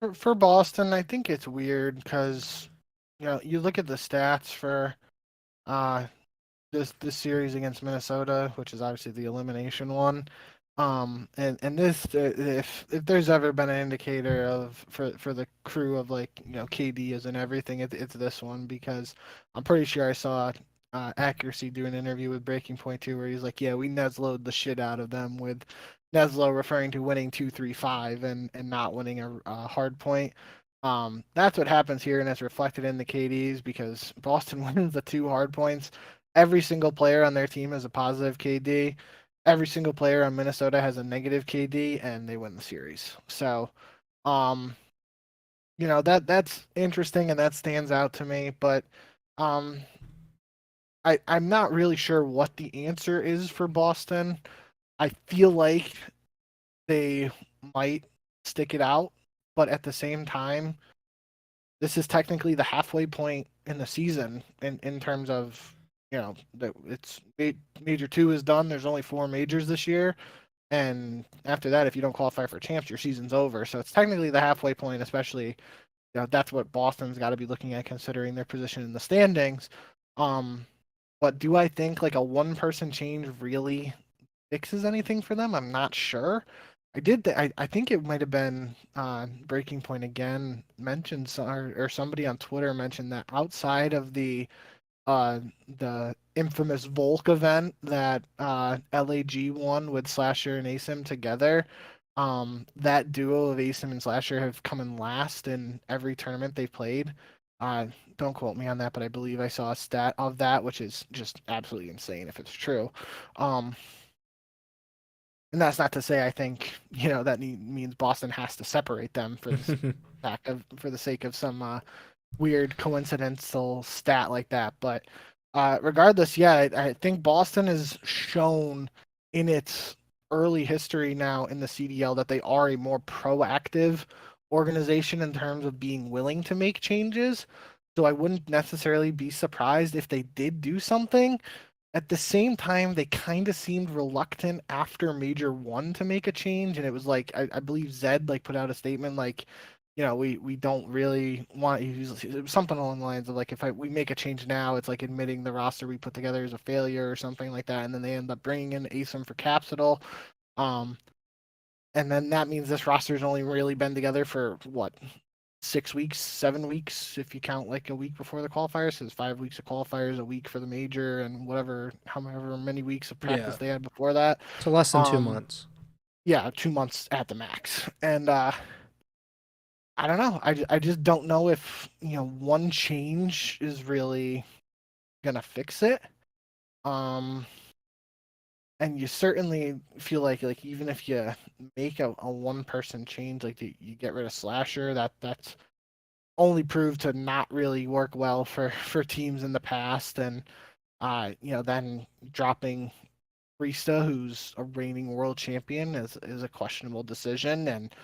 and for Boston, I think it's weird because you look at the stats for this series against Minnesota, which is obviously the elimination one. And this if there's ever been an indicator of for the crew of like KD is and everything, it's this one, because I'm pretty sure I saw Accuracy do an interview with Breaking Point too, where he's like, yeah, we Neslo'd the shit out of them, with Neslo referring to winning 2-3-5 and not winning a hard point. That's what happens here, and it's reflected in the KDs because Boston wins the 2 hard points. Every single player on their team has a positive KD. Every single player on Minnesota has a negative KD, and they win the series. So, that's interesting, and that stands out to me. But, I'm not really sure what the answer is for Boston. I feel like they might stick it out, but at the same time, this is technically the halfway point in the season in terms of that it's major 2 is done. There's only 4 majors this year, and after that, if you don't qualify for champs, your season's over. So it's technically the halfway point, especially that's what Boston's got to be looking at considering their position in the standings. But do I think like a one-person change really fixes anything for them? I'm not sure. I think it might have been Breaking Point again mentioned, or somebody on Twitter mentioned that outside of the infamous Volk event that LAG won with Slasher and Asim together, That duo of Asim and Slasher have come in last in every tournament they've played. Uh, don't quote me on that, but I believe I saw a stat of that, which is just absolutely insane if it's true. Um, and that's not to say I think that means Boston has to separate them for for the sake of some weird coincidental stat like that. But regardless, yeah, I think Boston has shown in its early history now in the CDL that they are a more proactive organization in terms of being willing to make changes. So I wouldn't necessarily be surprised if they did do something. At the same time, they kind of seemed reluctant after Major One to make a change, and it was like I believe Zed like put out a statement like, we don't really want. It was something along the lines of like, if we make a change now, it's like admitting the roster we put together is a failure or something like that, and then they end up bringing in Asim for Capsidal, and then that means this roster's only really been together for what, 6 weeks, 7 weeks, if you count like a week before the qualifiers. So it's 5 weeks of qualifiers, a week for the major, and however many weeks of practice Yeah. they had before that. So less than 2 months. Yeah, 2 months at the max. And I don't know. I just don't know if one change is really gonna fix it. Um, and you certainly feel like even if you make a one person change, like you get rid of Slasher, that's only proved to not really work well for teams in the past, and then dropping Rista, who's a reigning world champion, is a questionable decision, and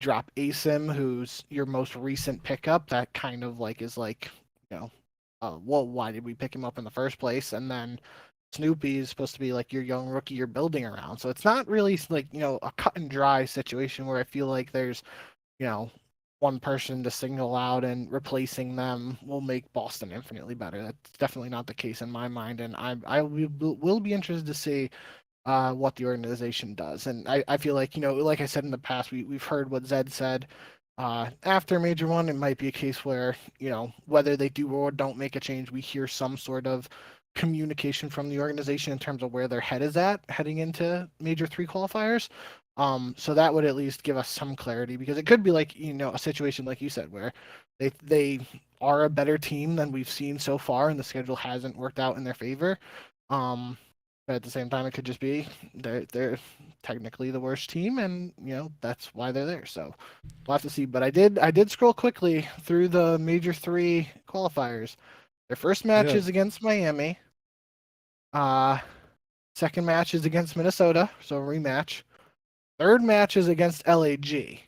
drop Asim, who's your most recent pickup, that kind of like is like, well, why did we pick him up in the first place? And then Snoopy is supposed to be like your young rookie you're building around, so it's not really like a cut and dry situation where I feel like there's you know, one person to signal out and replacing them will make Boston infinitely better. That's definitely not the case in my mind, and I will be interested to see what the organization does. And I feel like like I said in the past, we've heard what Zed said. After Major One, it might be a case where whether they do or don't make a change, we hear some sort of communication from the organization in terms of where their head is at heading into Major Three qualifiers. So that would at least give us some clarity, because it could be like a situation like you said where they are a better team than we've seen so far, and the schedule hasn't worked out in their favor. But at the same time, it could just be they're technically the worst team, and that's why they're there. So we'll have to see. But I did scroll quickly through the Major Three qualifiers. Their first match is against Miami. Second match is against Minnesota, so a rematch. Third match is against LAG.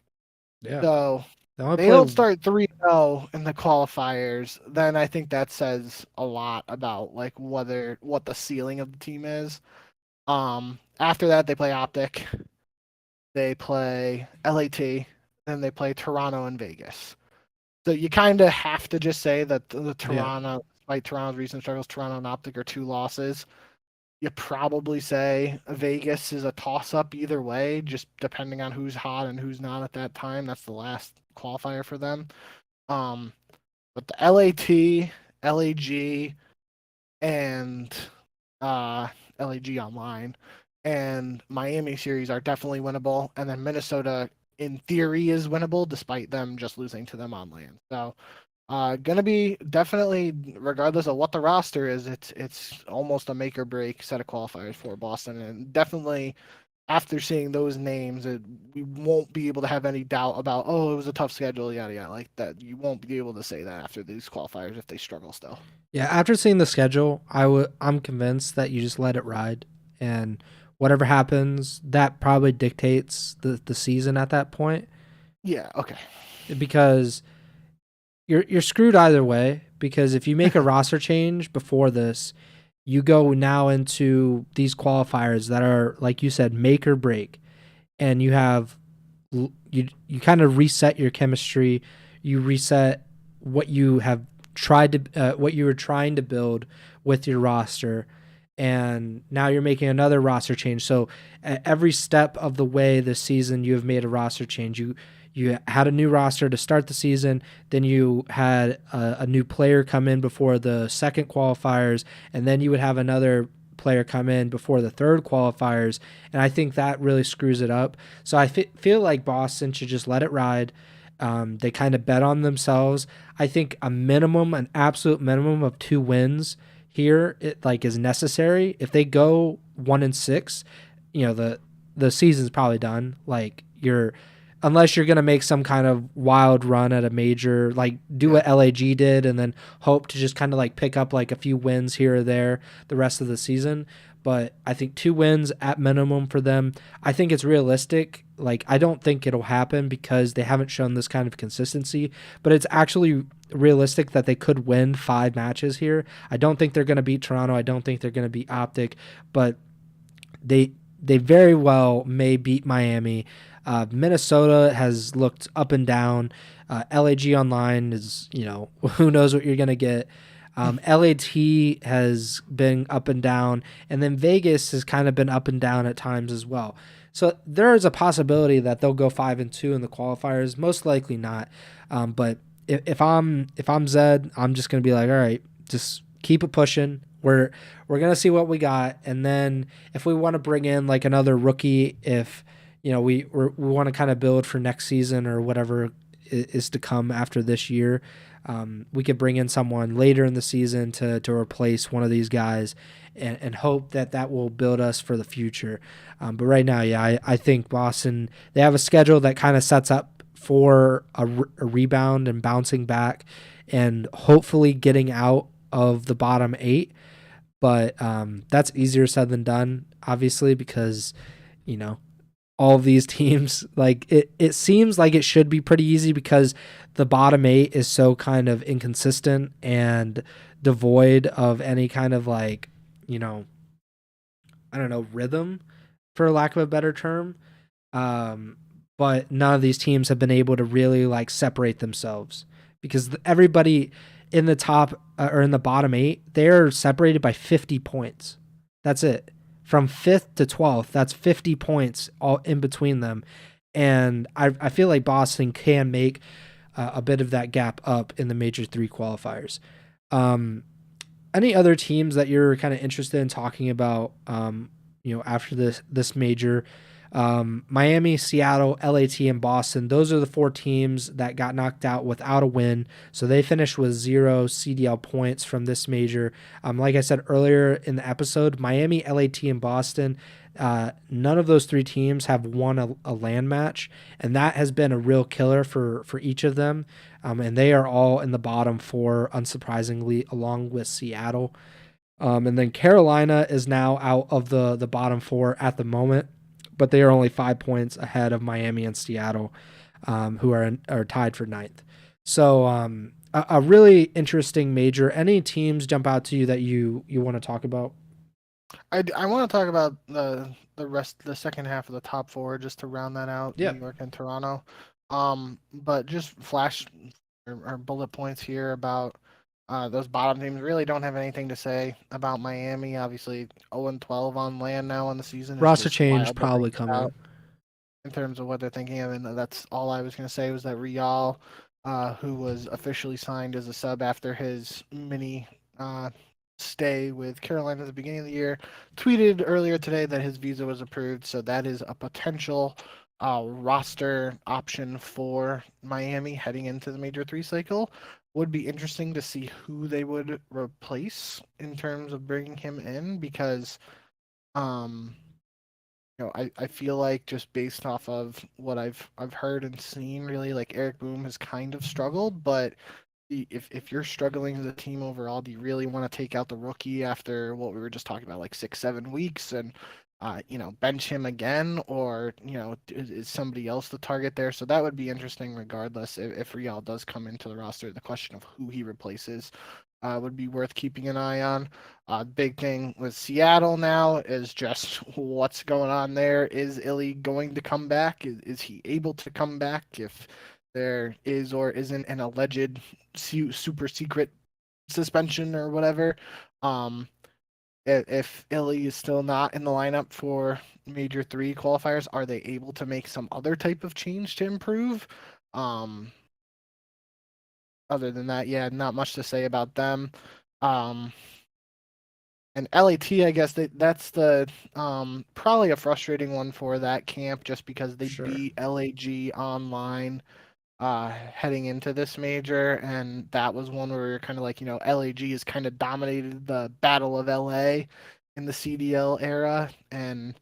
Yeah. So they don't start 3-0 in the qualifiers, then I think that says a lot about like what the ceiling of the team is. After that they play OpTic, they play LAT, then they play Toronto and Vegas. So you kind of have to just say that the Toronto, despite Toronto's recent struggles, Toronto and OpTic are 2 losses. You probably say Vegas is a toss-up either way, just depending on who's hot and who's not at that time. That's the last qualifier for them. But the LAT, LAG, and LAG Online and Miami series are definitely winnable, and then Minnesota, in theory, is winnable despite them just losing to them on land. So gonna be definitely, regardless of what the roster is, it's almost a make or break set of qualifiers for Boston, and definitely after seeing those names, we won't be able to have any doubt about it was a tough schedule, yada yada, like that. You won't be able to say that after these qualifiers if they struggle still. Yeah, after seeing the schedule, I'm convinced that you just let it ride, and whatever happens, that probably dictates the season at that point. Yeah. Okay. Because you're screwed either way, because if you make a roster change before this, you go now into these qualifiers that are, like you said, make or break, and you kind of reset your chemistry, you reset what you have what you were trying to build with your roster, and now you're making another roster change. So at every step of the way this season, you have made a roster change. You had a new roster to start the season, then you had a new player come in before the second qualifiers, and then you would have another player come in before the third qualifiers, and I think that really screws it up. So I feel like Boston should just let it ride. They kind of bet on themselves. I think an absolute minimum of 2 wins here, is necessary. If they go 1-6, the season's probably done. Unless you're gonna make some kind of wild run at a major, like do what LAG did, and then hope to just kind of like pick up like a few wins here or there the rest of the season. But I think 2 wins at minimum for them. I think it's realistic. Like, I don't think it'll happen because they haven't shown this kind of consistency, but it's actually realistic that they could win 5 matches here. I don't think they're going to beat Toronto. I don't think they're going to beat OpTic, but they very well may beat Miami. Minnesota has looked up and down. LAG Online is, who knows what you're going to get. LAT has been up and down, and then Vegas has kind of been up and down at times as well. So there is a possibility that they'll go 5-2 in the qualifiers. Most likely not. But if I'm Zed, I'm just gonna be like, all right, just keep it pushing. We're gonna see what we got, and then if we want to bring in like another rookie, if we want to kind of build for next season or whatever is to come after this year. We could bring in someone later in the season to replace one of these guys and hope that will build us for the future. But right now, I think Boston, they have a schedule that kind of sets up for a rebound and bouncing back and hopefully getting out of the bottom 8. But that's easier said than done, obviously, because, all of these teams, like it seems like it should be pretty easy because the bottom 8 is so kind of inconsistent and devoid of any kind of rhythm, for lack of a better term. But none of these teams have been able to really separate themselves because everybody in the top or in the bottom 8, they're separated by 50 points. That's it. From 5th to 12th, that's 50 points all in between them. And I feel like Boston can make a bit of that gap up in the Major 3 qualifiers. Any other teams that you're kind of interested in talking about, after this major? Miami, Seattle, LAT, and Boston. Those are the 4 teams that got knocked out without a win. So they finished with 0 CDL points from this major. Like I said earlier in the episode, Miami, LAT, and Boston, none of those 3 teams have won a LAN match, and that has been a real killer for each of them. And they are all in the bottom 4, unsurprisingly, along with Seattle. And then Carolina is now out of the bottom 4 at the moment, but they are only 5 points ahead of Miami and Seattle, who are tied for 9th. So a really interesting major. Any teams jump out to you that you want to talk about? I want to talk about the second half of the top 4 just to round that out. Yep. New York and Toronto. But just flash or bullet points here about those bottom teams. Really don't have anything to say about Miami. Obviously 0-12 on land now in the season. Roster change probably coming in terms of what they're thinking of, and that's all I was going to say was that Rial, who was officially signed as a sub after his mini stay with Carolina at the beginning of the year, tweeted earlier today that his visa was approved, so that is a potential roster option for Miami heading into the Major 3 cycle. Would be interesting to see who they would replace in terms of bringing him in, because I feel like just based off of what I've heard and seen, really, like Eric Boom has kind of struggled, but if you're struggling as a team overall, do you really want to take out the rookie after what we were just talking about, like 6-7 weeks, and bench him again, or is somebody else the target there? So that would be interesting regardless. If Rial does come into the roster, the question of who he replaces would be worth keeping an eye on. Big thing with Seattle now is just what's going on there. Is Illy going to come back? Is he able to come back if there is or isn't an alleged super secret suspension or whatever? If Illy is still not in the lineup for Major 3 qualifiers, are they able to make some other type of change to improve? Other than that, not much to say about them. And LAT, I guess that's the probably a frustrating one for that camp just because they Sure. beat LAG online heading into this major, and that was one where you're kind of like, LAG has kind of dominated the Battle of LA in the CDL era, and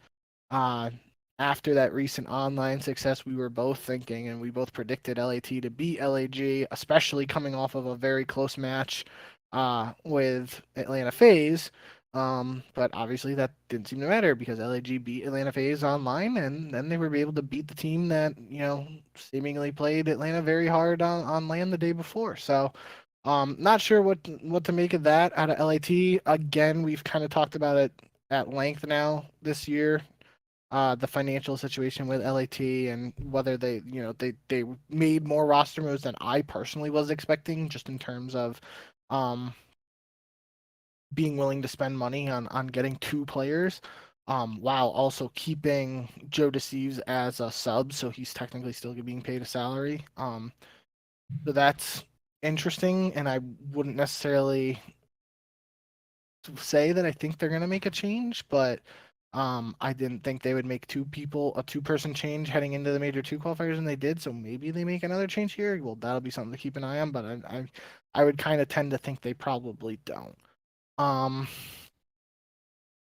uh, after that recent online success, we were both thinking, and we both predicted LAT to beat LAG, especially coming off of a very close match with Atlanta FaZe. But obviously that didn't seem to matter because LAG beat Atlanta FaZe online, and then they were able to beat the team that seemingly played Atlanta very hard on land the day before. So, not sure what to make of that out of LAT. Again, we've kind of talked about it at length now this year, the financial situation with LAT and whether they made more roster moves than I personally was expecting, just in terms of um, being willing to spend money on getting two players, while also keeping Joe Deceives as a sub, so he's technically still being paid a salary. So that's interesting, and I wouldn't necessarily say that I think they're gonna make a change, but I didn't think they would make a two-person change heading into the Major 2 qualifiers, and they did. So maybe they make another change here. Well, that'll be something to keep an eye on. But I would kind of tend to think they probably don't. Um.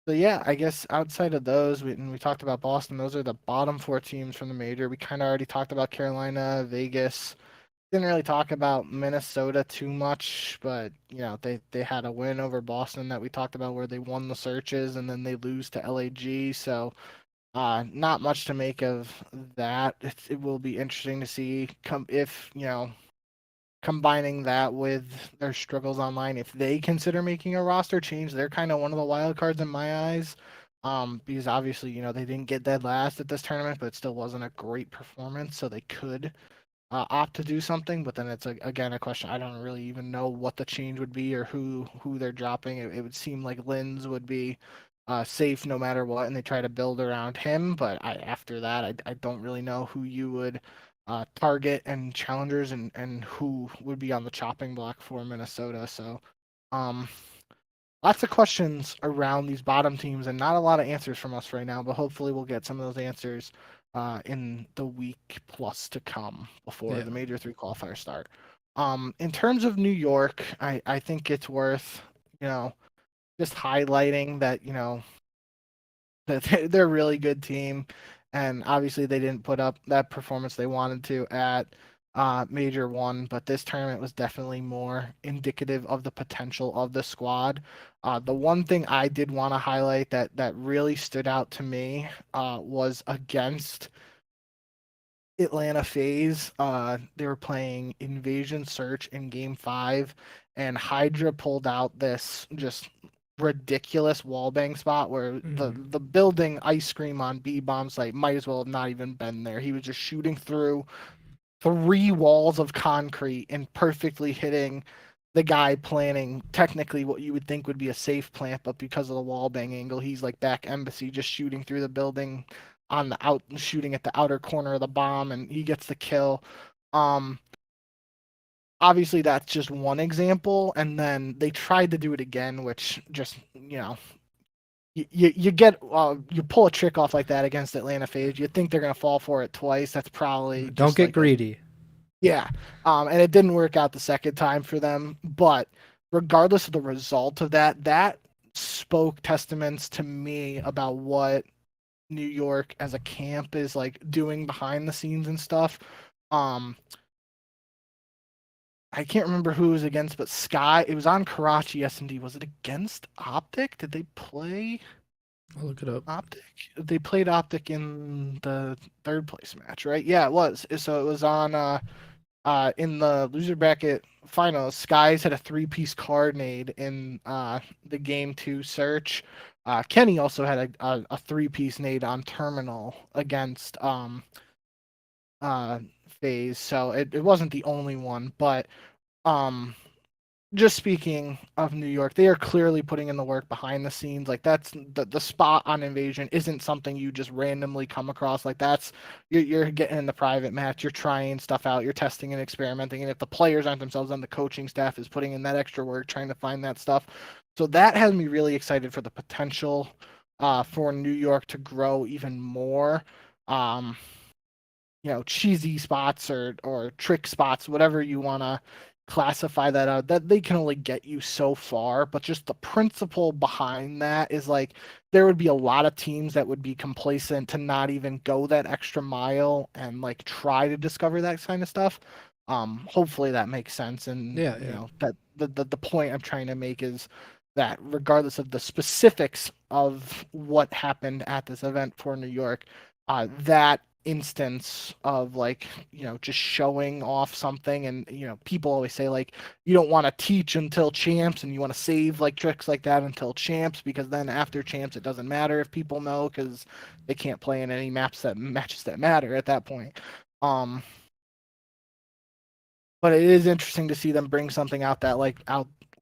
So yeah, I guess outside of those, we talked about Boston. Those are the bottom four teams from the Major. We kind of already talked about Carolina, Vegas. Didn't really talk about Minnesota too much, but they had a win over Boston that we talked about where they won the searches and then they lose to LAG. So not much to make of that. It will be interesting to see if combining that with their struggles online, if they consider making a roster change. They're kind of one of the wild cards in my eyes. Because obviously, they didn't get dead last at this tournament, but it still wasn't a great performance, so they could opt to do something, but then it's again a question. I don't really even know what the change would be or who they're dropping. It would seem like Linz would be safe no matter what, and they try to build around him. But after that, I don't really know who you would target and challengers and who would be on the chopping block for Minnesota. So, um, lots of questions around these bottom teams and not a lot of answers from us right now, but hopefully we'll get some of those answers in the week plus to come before the Major 3 qualifiers start. In terms of New York, I think it's worth, just highlighting that, that they're a really good team, and obviously they didn't put up that performance they wanted to at Major 1, but this tournament was definitely more indicative of the potential of the squad. The one thing I did want to highlight that really stood out to me was against Atlanta FaZe. They were playing Invasion Search in Game 5, and Hydra pulled out this just ridiculous wallbang spot where the building ice cream on B bomb site might as well have not even been there. He was just shooting through 3 walls of concrete and perfectly hitting the guy planning technically what you would think would be a safe plant, but because of the wall bang angle, he's like back embassy, just shooting through the building shooting at the outer corner of the bomb, and he gets the kill. Obviously that's just one example, and then they tried to do it again, which just you get you pull a trick off like that against Atlanta FaZe, you think they're gonna fall for it twice. That's probably Don't get greedy. Yeah. And it didn't work out the second time for them. But regardless of the result of that spoke testaments to me about what New York as a camp is like doing behind the scenes and stuff. I can't remember who it was against, but Sky, it was on Karachi S&D. Was it against OpTic? Did they play I'll look it up. OpTic? They played OpTic in the third place match, right? Yeah, it was. So it was on in the loser bracket finals. Skies had a 3-piece card nade in the game 2 search. Kenny also had a 3-piece nade on terminal against FaZe, so it wasn't the only one, but just speaking of New York, they are clearly putting in the work behind the scenes. Like that's the spot on Invasion isn't something you just randomly come across. Like that's you're getting in the private match, you're trying stuff out, you're testing and experimenting. And if the players aren't themselves, then the coaching staff is putting in that extra work trying to find that stuff. So that has me really excited for the potential for New York to grow even more. Um, cheesy spots or trick spots, whatever you want to classify that out, that they can only get you so far. But just the principle behind that is like there would be a lot of teams that would be complacent to not even go that extra mile and like try to discover that kind of stuff. Hopefully that makes sense. And Yeah, yeah. that the point I'm trying to make is that regardless of the specifics of what happened at this event for New York, that instance of like just showing off something, and people always say like you don't want to teach until champs and you want to save like tricks like that until champs, because then after champs it doesn't matter if people know, because they can't play in any matches that matter at that point. But it is interesting to see them bring something out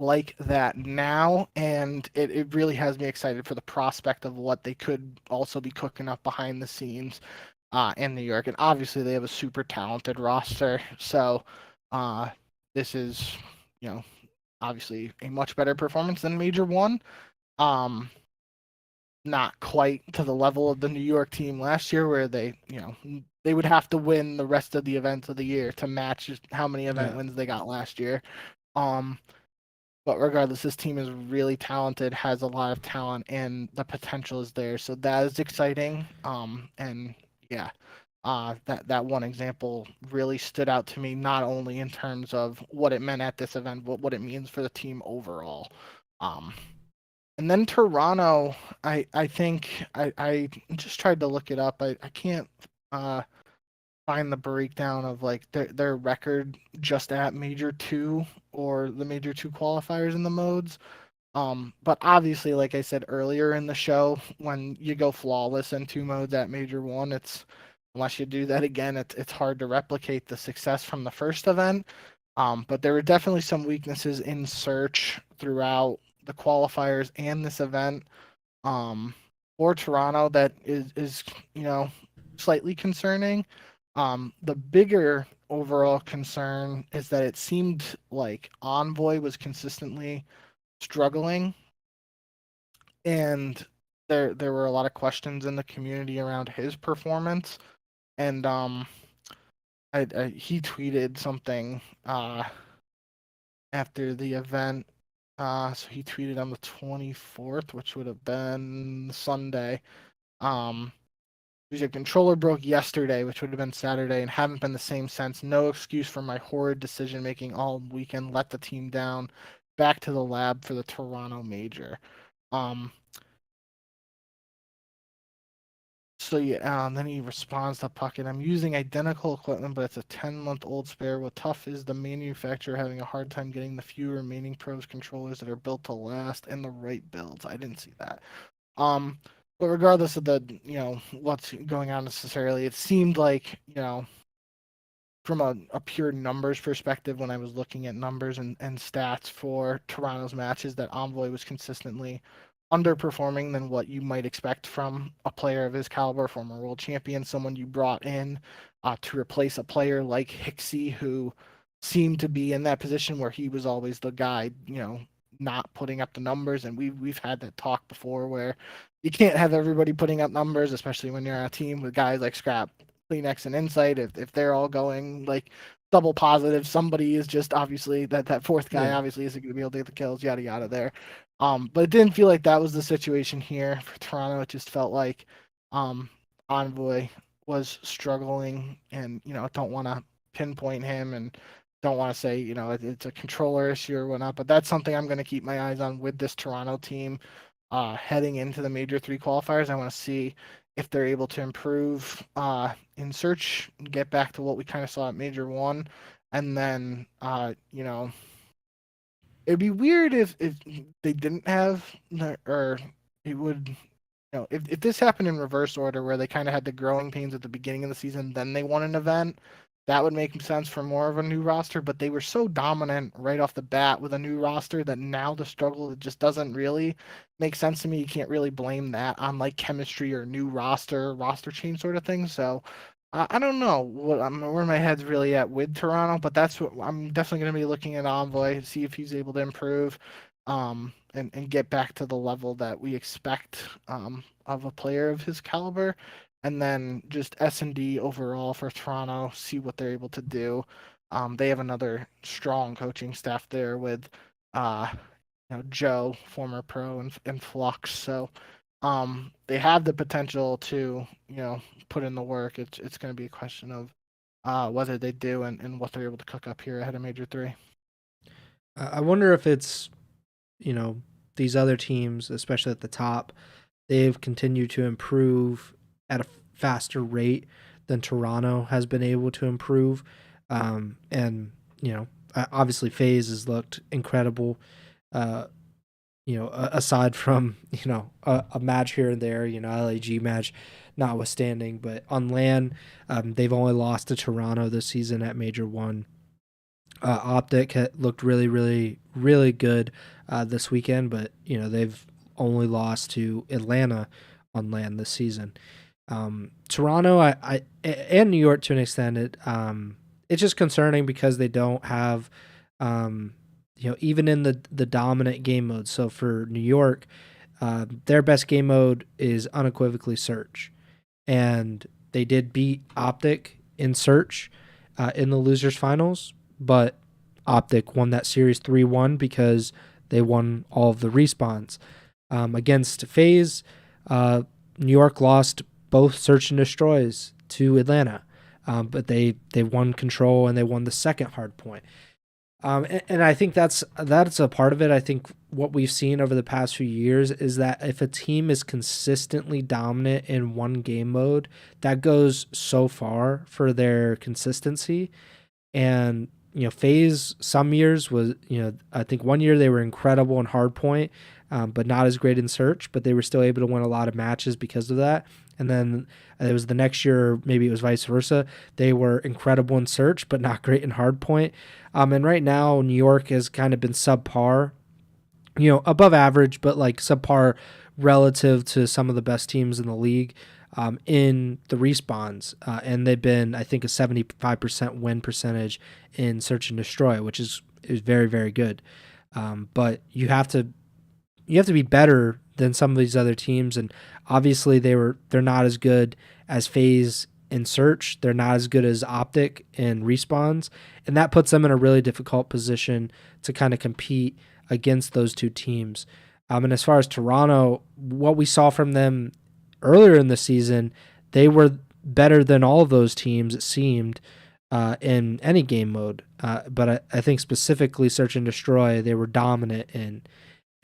like that now, and it really has me excited for the prospect of what they could also be cooking up behind the scenes in New York. And obviously they have a super talented roster, so this is obviously a much better performance than Major One. Not quite to the level of the New York team last year, where they would have to win the rest of the events of the year to match how many event wins they got last year. But regardless, this team is really talented, has a lot of talent, and the potential is there. So that is exciting. And yeah, that one example really stood out to me, not only in terms of what it meant at this event, but what it means for the team overall. And then Toronto, I think I just tried to look it up. I can't find the breakdown of like their record just at Major 2 or the Major 2 qualifiers in the modes. But obviously, like I said earlier in the show, when you go flawless in 2 modes at Major 1, it's unless you do that again, it's hard to replicate the success from the first event. But there were definitely some weaknesses in search throughout the qualifiers and this event. For Toronto, that is slightly concerning. The bigger overall concern is that it seemed like Envoy was consistently struggling, and there were a lot of questions in the community around his performance. And he tweeted something after the event. So he tweeted on the 24th, which would have been Sunday. Your controller broke yesterday, which would have been Saturday, and haven't been the same since. No excuse for my horrid decision making all weekend. Let the team down. Back to the lab for the Toronto Major. So yeah, then he responds to Puckett. I'm using identical equipment, but it's a 10-month-old spare. What tough is the manufacturer having a hard time getting the few remaining pros controllers that are built to last and the right builds. I didn't see that. But regardless of the what's going on necessarily, it seemed like from a pure numbers perspective, when I was looking at numbers and stats for Toronto's matches, that Envoy was consistently underperforming than what you might expect from a player of his caliber, former world champion, someone you brought in to replace a player like Hixie, who seemed to be in that position where he was always the guy, not putting up the numbers. And we've had that talk before, where you can't have everybody putting up numbers, especially when you're on a team with guys like Scrap, Kleenex, and Insight. If they're all going like double positive, somebody is just obviously that fourth guy obviously isn't going to be able to get the kills, yada yada there. But it didn't feel like that was the situation here for Toronto. It just felt like Envoy was struggling, and I don't want to pinpoint him and don't want to say it's a controller issue or whatnot, but that's something I'm going to keep my eyes on with this Toronto team heading into the Major 3 qualifiers. I want to see if they're able to improve in search and get back to what we kind of saw at Major 1. And then, it'd be weird if they didn't have, or it would, if this happened in reverse order, where they kind of had the growing pains at the beginning of the season, then they won an event. That would make sense for more of a new roster, but they were so dominant right off the bat with a new roster that now the struggle, it just doesn't really make sense to me. You can't really blame that on like chemistry or new roster change sort of thing. So I don't know where my head's really at with Toronto, but that's what I'm definitely going to be looking at Envoy, see if he's able to improve. and get back to the level that we expect of a player of his caliber. And then just S&D overall for Toronto, see what they're able to do. They have another strong coaching staff there with Joe, former pro, and Flux. So they have the potential to put in the work. It's going to be a question of whether they do and what they're able to cook up here ahead of Major 3. I wonder if it's these other teams, especially at the top, they've continued to improve at a faster rate than Toronto has been able to improve. And obviously FaZe has looked incredible. Aside from a match here and there, LAG match notwithstanding, but on LAN, they've only lost to Toronto this season at Major 1. OpTic looked really, really, really good this weekend, but they've only lost to Atlanta on LAN this season. Toronto, I and New York to an extent, it's just concerning because they don't have, even in the dominant game mode. So for New York, their best game mode is unequivocally Search, and they did beat OpTic in Search in the losers finals, but OpTic won that series 3-1 because they won all of the respawns. Against FaZe, New York lost both Search and Destroys to Atlanta, but they won control and they won the second hard point. And I think that's a part of it. I think what we've seen over the past few years is that if a team is consistently dominant in one game mode, that goes so far for their consistency. And FaZe some years was, I think one year they were incredible in hardpoint, but not as great in Search, but they were still able to win a lot of matches because of that. And then it was the next year, maybe it was vice versa. They were incredible in Search, but not great in hardpoint. And right now, New York has kind of been subpar, above average, but like subpar relative to some of the best teams in the league in the respawns. And they've been, I think, a 75% win percentage in Search and Destroy, which is very, very good. But you have to be better than some of these other teams, and obviously they're not as good as FaZe in Search. They're not as good as OpTic in respawns, and that puts them in a really difficult position to kind of compete against those two teams. And as far as Toronto, what we saw from them earlier in the season, they were better than all of those teams, it seemed, in any game mode. But I think specifically Search and Destroy, they were dominant in.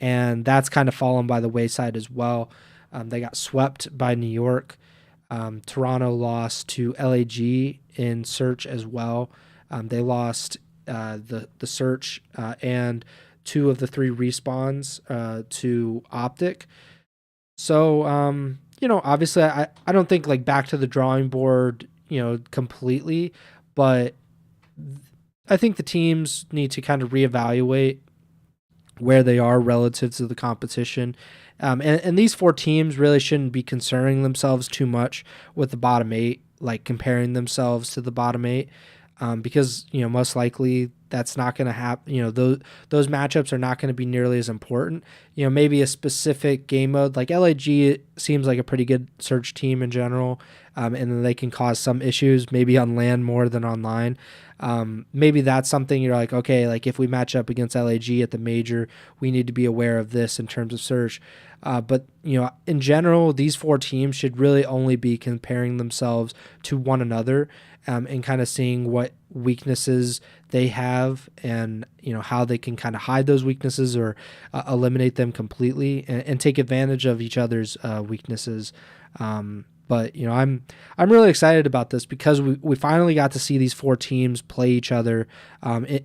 And that's kind of fallen by the wayside as well. They got swept by New York. Toronto lost to LAG in Search as well. They lost the Search and 2 of the 3 respawns to OpTic. So, obviously I don't think like back to the drawing board, completely, but I think the teams need to kind of reevaluate where they are relative to the competition. And these 4 teams really shouldn't be concerning themselves too much with the bottom 8, like comparing themselves to the bottom 8, because, most likely that's not going to happen. Those matchups are not going to be nearly as important. Maybe a specific game mode, like LAG seems like a pretty good Search team in general, and then they can cause some issues, maybe on LAN more than online. Maybe that's something you're like, okay, like if we match up against LAG at the major, we need to be aware of this in terms of Search. But in general, these 4 teams should really only be comparing themselves to one another, and kind of seeing what weaknesses they have and how they can kind of hide those weaknesses or eliminate them completely and take advantage of each other's weaknesses. But I'm really excited about this because we finally got to see these 4 teams play each other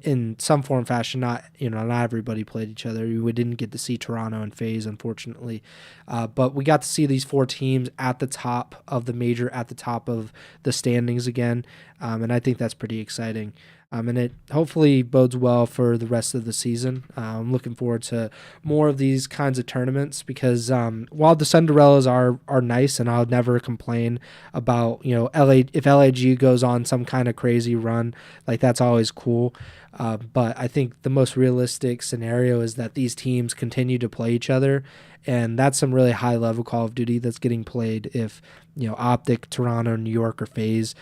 in some form fashion. Not everybody played each other. We didn't get to see Toronto and FaZe, unfortunately, but we got to see these 4 teams at the top of the major, at the top of the standings again, and I think that's pretty exciting. And it hopefully bodes well for the rest of the season. I'm looking forward to more of these kinds of tournaments because while the Cinderellas are nice, and I'll never complain about if LAG goes on some kind of crazy run, like that's always cool. But I think the most realistic scenario is that these teams continue to play each other, and that's some really high level Call of Duty that's getting played. If OpTic, Toronto, New York, or FaZe,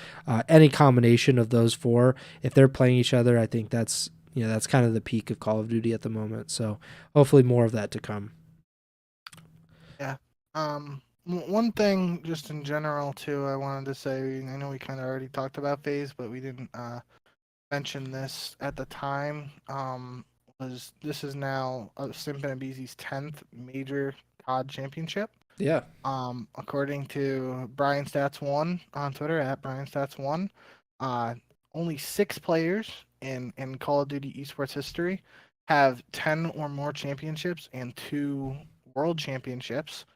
any combination of those four, if they're playing each other, I think that's that's kind of the peak of Call of Duty at the moment. So hopefully more of that to come. Yeah. One thing just in general too, I wanted to say. I know we kind of already talked about FaZe, but we didn't mention this at the time. Was this is now Simp and Abizi's 10th major COD championship. Yeah. According to Brian Stats One on Twitter at Brian Stats One, only 6 players in Call of Duty esports history have 10 or more championships and 2 world championships.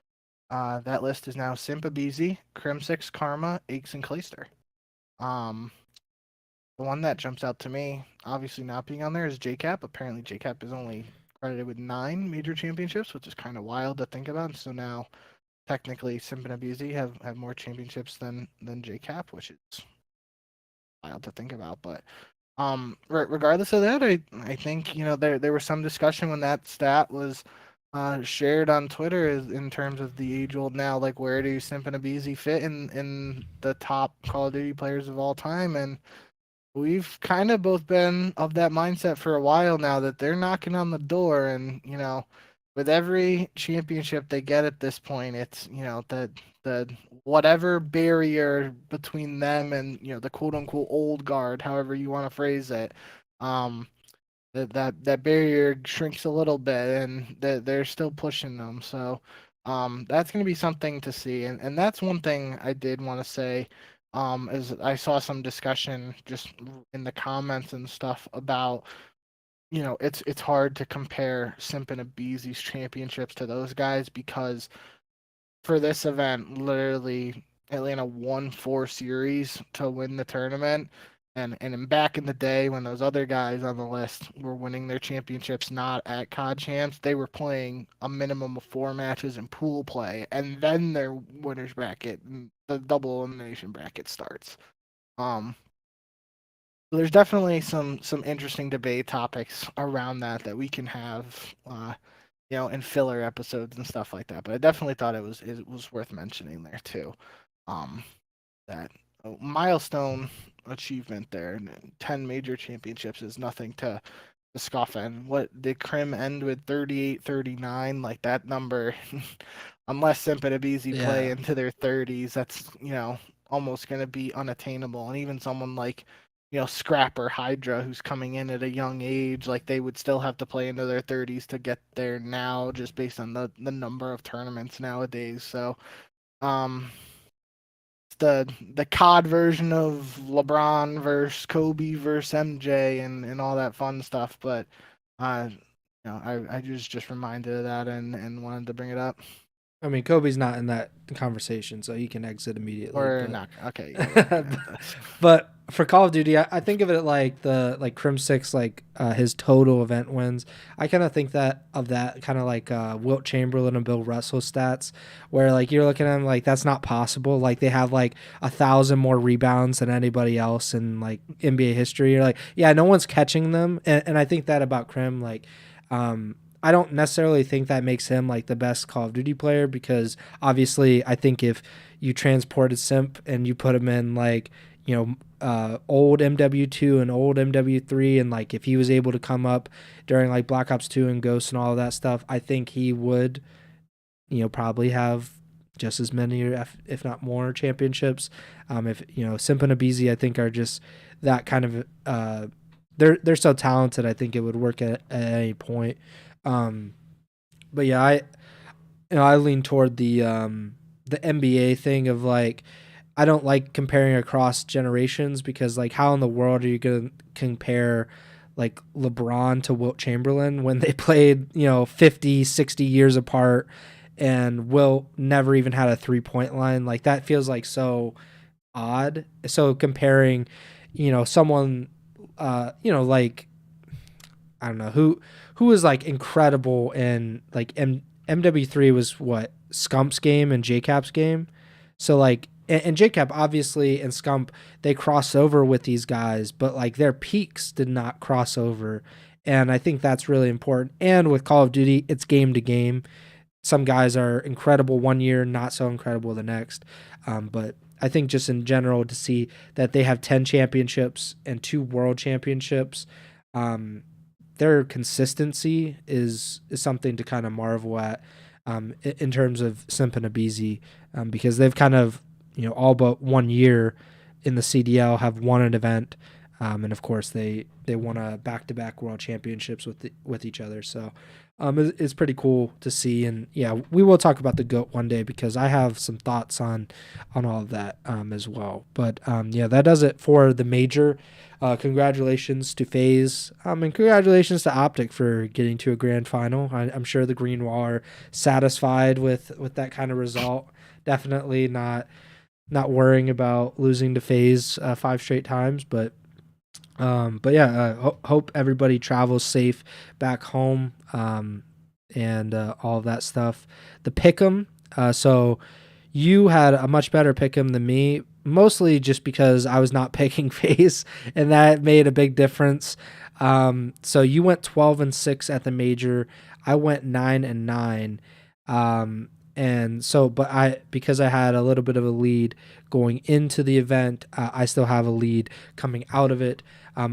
That list is now Simp Abizi, Crim6 Karma, Aches, and Clayster. The one that jumps out to me, obviously not being on there, is JCap. Apparently, JCap is only credited with 9 major championships, which is kind of wild to think about. So now, technically, Simp and Abizi have more championships than JCap, which is wild to think about. But regardless of that, I think there was some discussion when that stat was shared on Twitter in terms of the age old now, like where do Simp and Abizi fit in the top Call of Duty players of all time, and we've kind of both been of that mindset for a while now that they're knocking on the door, and with every championship they get at this point, it's the whatever barrier between them and the quote unquote old guard, however you want to phrase it, that barrier shrinks a little bit, and they're still pushing them. So that's going to be something to see, and that's one thing I did want to say. Is I saw some discussion just in the comments and stuff about it's hard to compare Simp and Abizi's championships to those guys, because for this event, literally Atlanta won 4 series to win the tournament. And back in the day when those other guys on the list were winning their championships not at COD Champs, they were playing a minimum of 4 matches in pool play, and then their winners bracket, the double elimination bracket starts. So there's definitely some interesting debate topics around that we can have, in filler episodes and stuff like that. But I definitely thought it was worth mentioning there too. That milestone achievement there. 10 major championships is nothing to scoff at. And what did Crim end with? 38, 39? Like that number, unless Simp and Abizi play into their 30s, that's almost going to be unattainable. And even someone like Scrapper Hydra, who's coming in at a young age, like they would still have to play into their 30s to get there now, just based on the number of tournaments nowadays. So the COD version of LeBron versus Kobe versus MJ and all that fun stuff. But I just reminded of that and wanted to bring it up. I mean, Kobe's not in that conversation, so he can exit immediately. Or not. Okay. Yeah, but for Call of Duty, I think of it like Crim6, his total event wins. I kind of think of that kind of like Wilt Chamberlain and Bill Russell stats, where like you're looking at them like that's not possible. Like they have like 1,000 more rebounds than anybody else in like NBA history. You're like, yeah, no one's catching them, and I think that about Crim. Like, I don't necessarily think that makes him like the best Call of Duty player, because obviously I think if you transported Simp and you put him in like old MW2 and old MW3, and like if he was able to come up during like Black Ops 2 and Ghost and all of that stuff, I think he would probably have just as many, or if not more, championships. If Simp and Abizi, I think, are just that kind of they're so talented, I think it would work at any point. But yeah, I lean toward the NBA thing of like, I don't like comparing across generations, because like how in the world are you going to compare like LeBron to Wilt Chamberlain when they played 50, 60 years apart, and Wilt never even had a 3-point line? Like that feels like so odd. So comparing someone like, I don't know who was like incredible in like MW3 was what, Scump's game and JCap's game. So like and JCap obviously and Scump, they cross over with these guys, but like their peaks did not cross over. And I think that's really important. And with Call of Duty, it's game to game. Some guys are incredible one year, not so incredible the next. But I think just in general to see that they have 10 championships and 2 world championships, their consistency is something to kind of marvel at in terms of Simp and Abizi, because they've kind of, all but 1 year in the CDL have won an event. And of course, they won a back-to-back world championships with each other. So it's pretty cool to see. And yeah, we will talk about the GOAT one day because I have some thoughts on all of that as well. But yeah, that does it for the major. Congratulations to FaZe and congratulations to OpTic for getting to a grand final. I'm sure the Green Wall are satisfied with that kind of result. Definitely not worrying about losing to FaZe 5 straight times, but yeah, hope everybody travels safe back home, and all of that stuff. The pick'em, so you had a much better pick'em than me, mostly just because I was not picking FaZe, and that made a big difference. So you went 12-6 at the major. I went 9-9. And so, because I had a little bit of a lead going into the event, I still have a lead coming out of it.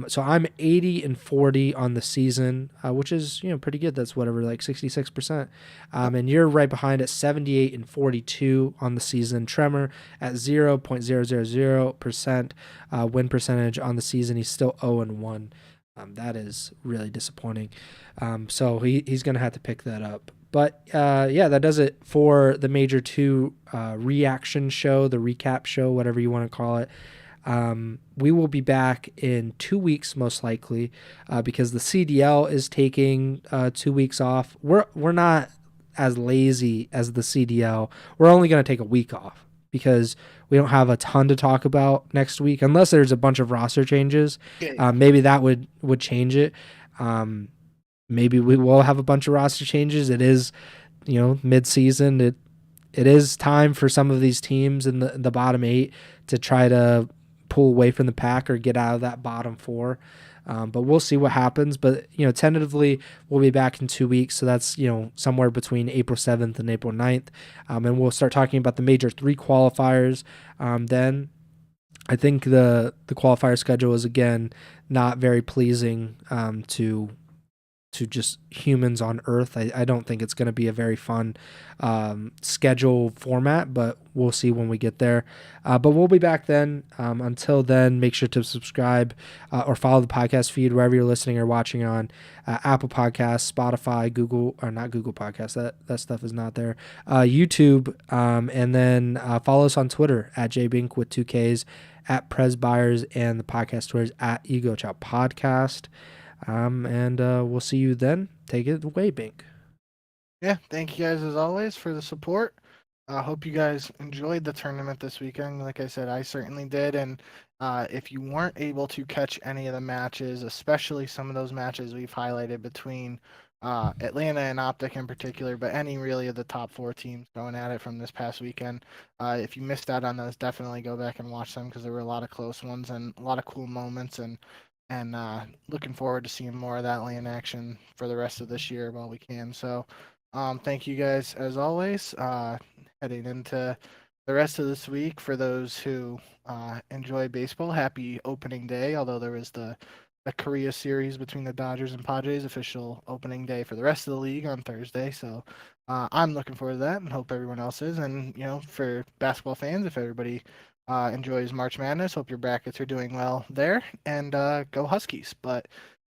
So I'm 80-40 on the season, which is, pretty good. That's whatever, like 66%. And you're right behind at 78-42 on the season. Tremor at 0.000% win percentage on the season. He's still 0-1. That is really disappointing. So he's going to have to pick that up. But yeah, that does it for the Major 2 reaction show, the recap show, whatever you want to call it. We will be back in 2 weeks, most likely, because the CDL is taking 2 weeks off. We're not as lazy as the CDL. We're only going to take a week off because we don't have a ton to talk about next week, unless there's a bunch of roster changes. Maybe that would change it. Maybe we will have a bunch of roster changes. It is, mid-season. It is time for some of these teams in the bottom 8 to try to pull away from the pack or get out of that bottom 4. But we'll see what happens. But, tentatively, we'll be back in 2 weeks. So that's, somewhere between April 7th and April 9th. And we'll start talking about the Major 3 qualifiers. Then I think the qualifier schedule is, again, not very pleasing to just humans on Earth. I don't think it's going to be a very fun schedule format, but we'll see when we get there. But we'll be back then. Until then, make sure to subscribe or follow the podcast feed wherever you're listening or watching on Apple Podcasts, Spotify, Google, or not Google Podcasts. That stuff is not there. YouTube, and then follow us on Twitter at JBink with 2 Ks, at Preston Byers, and the podcast Twitter is at Ego Chall Podcast. And we'll see you then. Take it away, Bink. Yeah, thank you guys as always for the support. I hope you guys enjoyed the tournament this weekend. Like I said, I certainly did. And if you weren't able to catch any of the matches, especially some of those matches we've highlighted between Atlanta and OpTic in particular, but any really of the top 4 teams going at it from this past weekend, if you missed out on those, definitely go back and watch them because there were a lot of close ones and a lot of cool moments. And looking forward to seeing more of that LAN action for the rest of this year while we can. So thank you guys as always. Heading into the rest of this week, for those who enjoy baseball, happy opening day, although there was the Korea series between the Dodgers and Padres, official opening day for the rest of the league on Thursday. So I'm looking forward to that and hope everyone else is. And, for basketball fans, if everybody enjoys March Madness, hope your brackets are doing well there, and go Huskies. But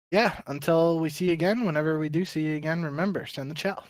yeah, until we see you again, whenever we do see you again, remember, send the Chall.